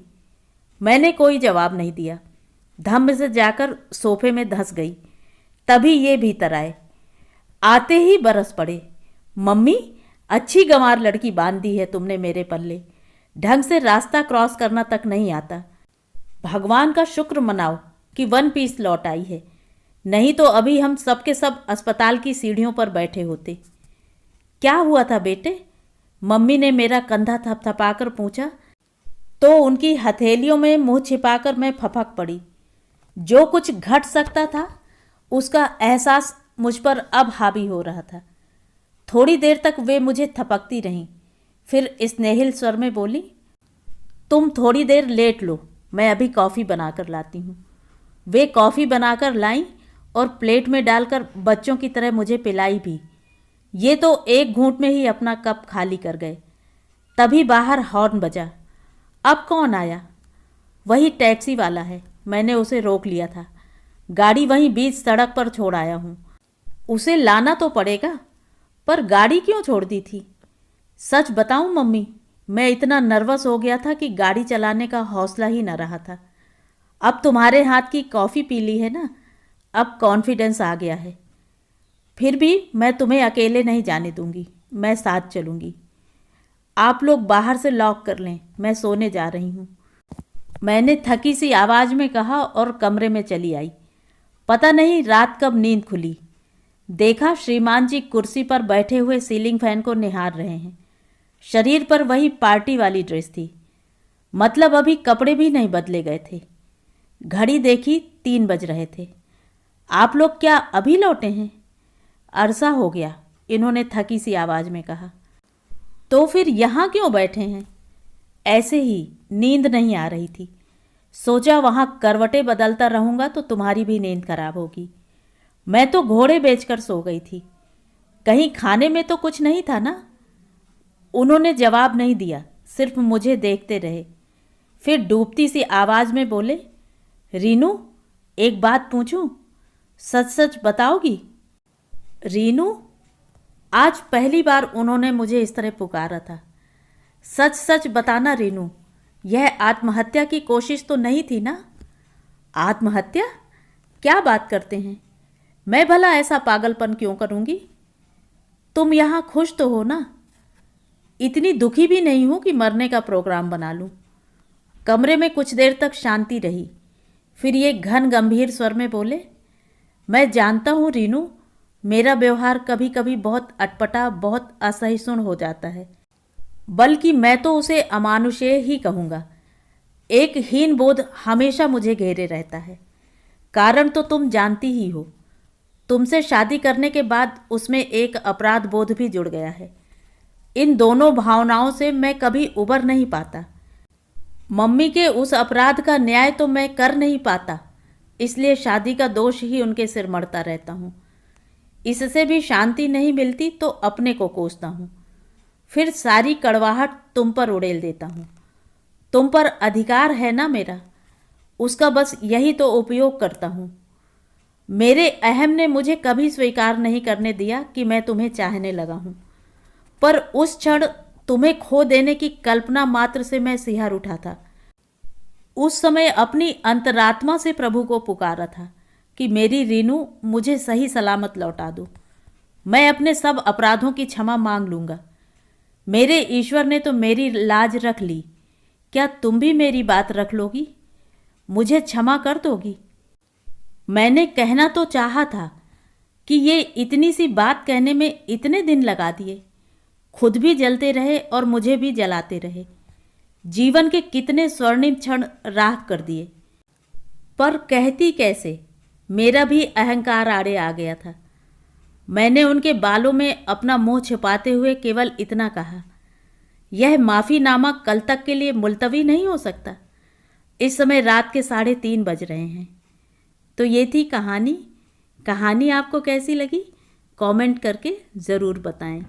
मैंने कोई जवाब नहीं दिया। धम्म से जाकर सोफे में धंस गई। तभी ये भीतर आए। आते ही बरस पड़े। मम्मी, अच्छी गंवार लड़की बांध दी है तुमने मेरे पल्ले। ढंग से रास्ता क्रॉस करना तक नहीं आता। भगवान का शुक्र मनाओ कि 1 पीस लौट आई है, नहीं तो अभी हम सब के सब अस्पताल की सीढ़ियों पर बैठे होते। क्या हुआ था बेटे? मम्मी ने मेरा कंधा थपथपाकर पूछा तो उनकी हथेलियों में मुंह छिपाकर मैं फपक पड़ी। जो कुछ घट सकता था उसका एहसास मुझ पर अब हावी हो रहा था। थोड़ी देर तक वे मुझे थपकती रहीं, फिर स्नेहिल स्वर में बोली, तुम थोड़ी देर लेट लो, मैं अभी कॉफ़ी बनाकर लाती हूँ। वे कॉफ़ी बनाकर लाईं और प्लेट में डालकर बच्चों की तरह मुझे पिलाई भी। ये तो एक घूंट में ही अपना कप खाली कर गए। तभी बाहर हॉर्न बजा। अब कौन आया? वही टैक्सी वाला है। मैंने उसे रोक लिया था। गाड़ी वहीं बीच सड़क पर छोड़ आया हूँ। उसे लाना तो पड़ेगा, पर गाड़ी क्यों छोड़ दी थी? सच बताऊं मम्मी, मैं इतना नर्वस हो गया था कि गाड़ी चलाने का हौसला ही न रहा था। अब तुम्हारे हाथ की कॉफ़ी पी ली है ना, अब कॉन्फिडेंस आ गया है। फिर भी मैं तुम्हें अकेले नहीं जाने दूंगी, मैं साथ चलूंगी। आप लोग बाहर से लॉक कर लें, मैं सोने जा रही हूँ, मैंने थकी सी आवाज़ में कहा और कमरे में चली आई। पता नहीं रात कब नींद खुली। देखा श्रीमान जी कुर्सी पर बैठे हुए सीलिंग फैन को निहार रहे हैं। शरीर पर वही पार्टी वाली ड्रेस थी, मतलब अभी कपड़े भी नहीं बदले गए थे। घड़ी देखी 3 बज रहे थे। आप लोग क्या अभी लौटे हैं? अरसा हो गया, इन्होंने थकी सी आवाज़ में कहा। तो फिर यहाँ क्यों बैठे हैं? ऐसे ही, नींद नहीं आ रही थी। सोचा वहाँ करवटें बदलता रहूँगा तो तुम्हारी भी नींद खराब होगी। मैं तो घोड़े बेचकर सो गई थी। कहीं खाने में तो कुछ नहीं था ना? उन्होंने जवाब नहीं दिया, सिर्फ मुझे देखते रहे। फिर डूबती सी आवाज़ में बोले, रीनू, एक बात पूछूं? सच सच बताओगी? रीनू? आज पहली बार उन्होंने मुझे इस तरह पुकारा था। सच सच बताना रीनू, यह आत्महत्या की कोशिश तो नहीं थी ना? आत्महत्या? क्या बात करते हैं? मैं भला ऐसा पागलपन क्यों करूँगी? तुम यहाँ खुश तो हो ना? इतनी दुखी भी नहीं हूँ कि मरने का प्रोग्राम बना लूँ। कमरे में कुछ देर तक शांति रही। फिर ये घन गंभीर स्वर में बोले, मैं जानता हूँ रीनू, मेरा व्यवहार कभी कभी बहुत अटपटा, बहुत असहिष्णु हो जाता है, बल्कि मैं तो उसे अमानुषेय ही कहूँगा। एक हीन बोध हमेशा मुझे घेरे रहता है। कारण तो तुम जानती ही हो। तुमसे शादी करने के बाद उसमें एक अपराध बोध भी जुड़ गया है। इन दोनों भावनाओं से मैं कभी उबर नहीं पाता। मम्मी के उस अपराध का न्याय तो मैं कर नहीं पाता, इसलिए शादी का दोष ही उनके सिर मढ़ता रहता हूँ। इससे भी शांति नहीं मिलती तो अपने को कोसता हूँ। फिर सारी कड़वाहट तुम पर उड़ेल देता हूँ। तुम पर अधिकार है ना मेरा, उसका बस यही तो उपयोग करता हूँ। मेरे अहम ने मुझे कभी स्वीकार नहीं करने दिया कि मैं तुम्हें चाहने लगा हूँ, पर उस क्षण तुम्हें खो देने की कल्पना मात्र से मैं सिहर उठा था। उस समय अपनी अंतरात्मा से प्रभु को पुकारा था कि मेरी रीनू मुझे सही सलामत लौटा दो। मैं अपने सब अपराधों की क्षमा मांग लूँगा। मेरे ईश्वर ने तो मेरी लाज रख ली, क्या तुम भी मेरी बात रख लोगी? मुझे क्षमा कर दोगी? मैंने कहना तो चाहा था कि ये इतनी सी बात कहने में इतने दिन लगा दिए। खुद भी जलते रहे और मुझे भी जलाते रहे। जीवन के कितने स्वर्णिम क्षण राख कर दिए। पर कहती कैसे? मेरा भी अहंकार आड़े आ गया था। मैंने उनके बालों में अपना मुंह छिपाते हुए केवल इतना कहा, यह माफ़ीनामा कल तक के लिए मुलतवी नहीं हो सकता? इस समय रात के 3:30 बज रहे हैं। तो ये थी कहानी। कहानी आपको कैसी लगी? कमेंट करके ज़रूर बताएं।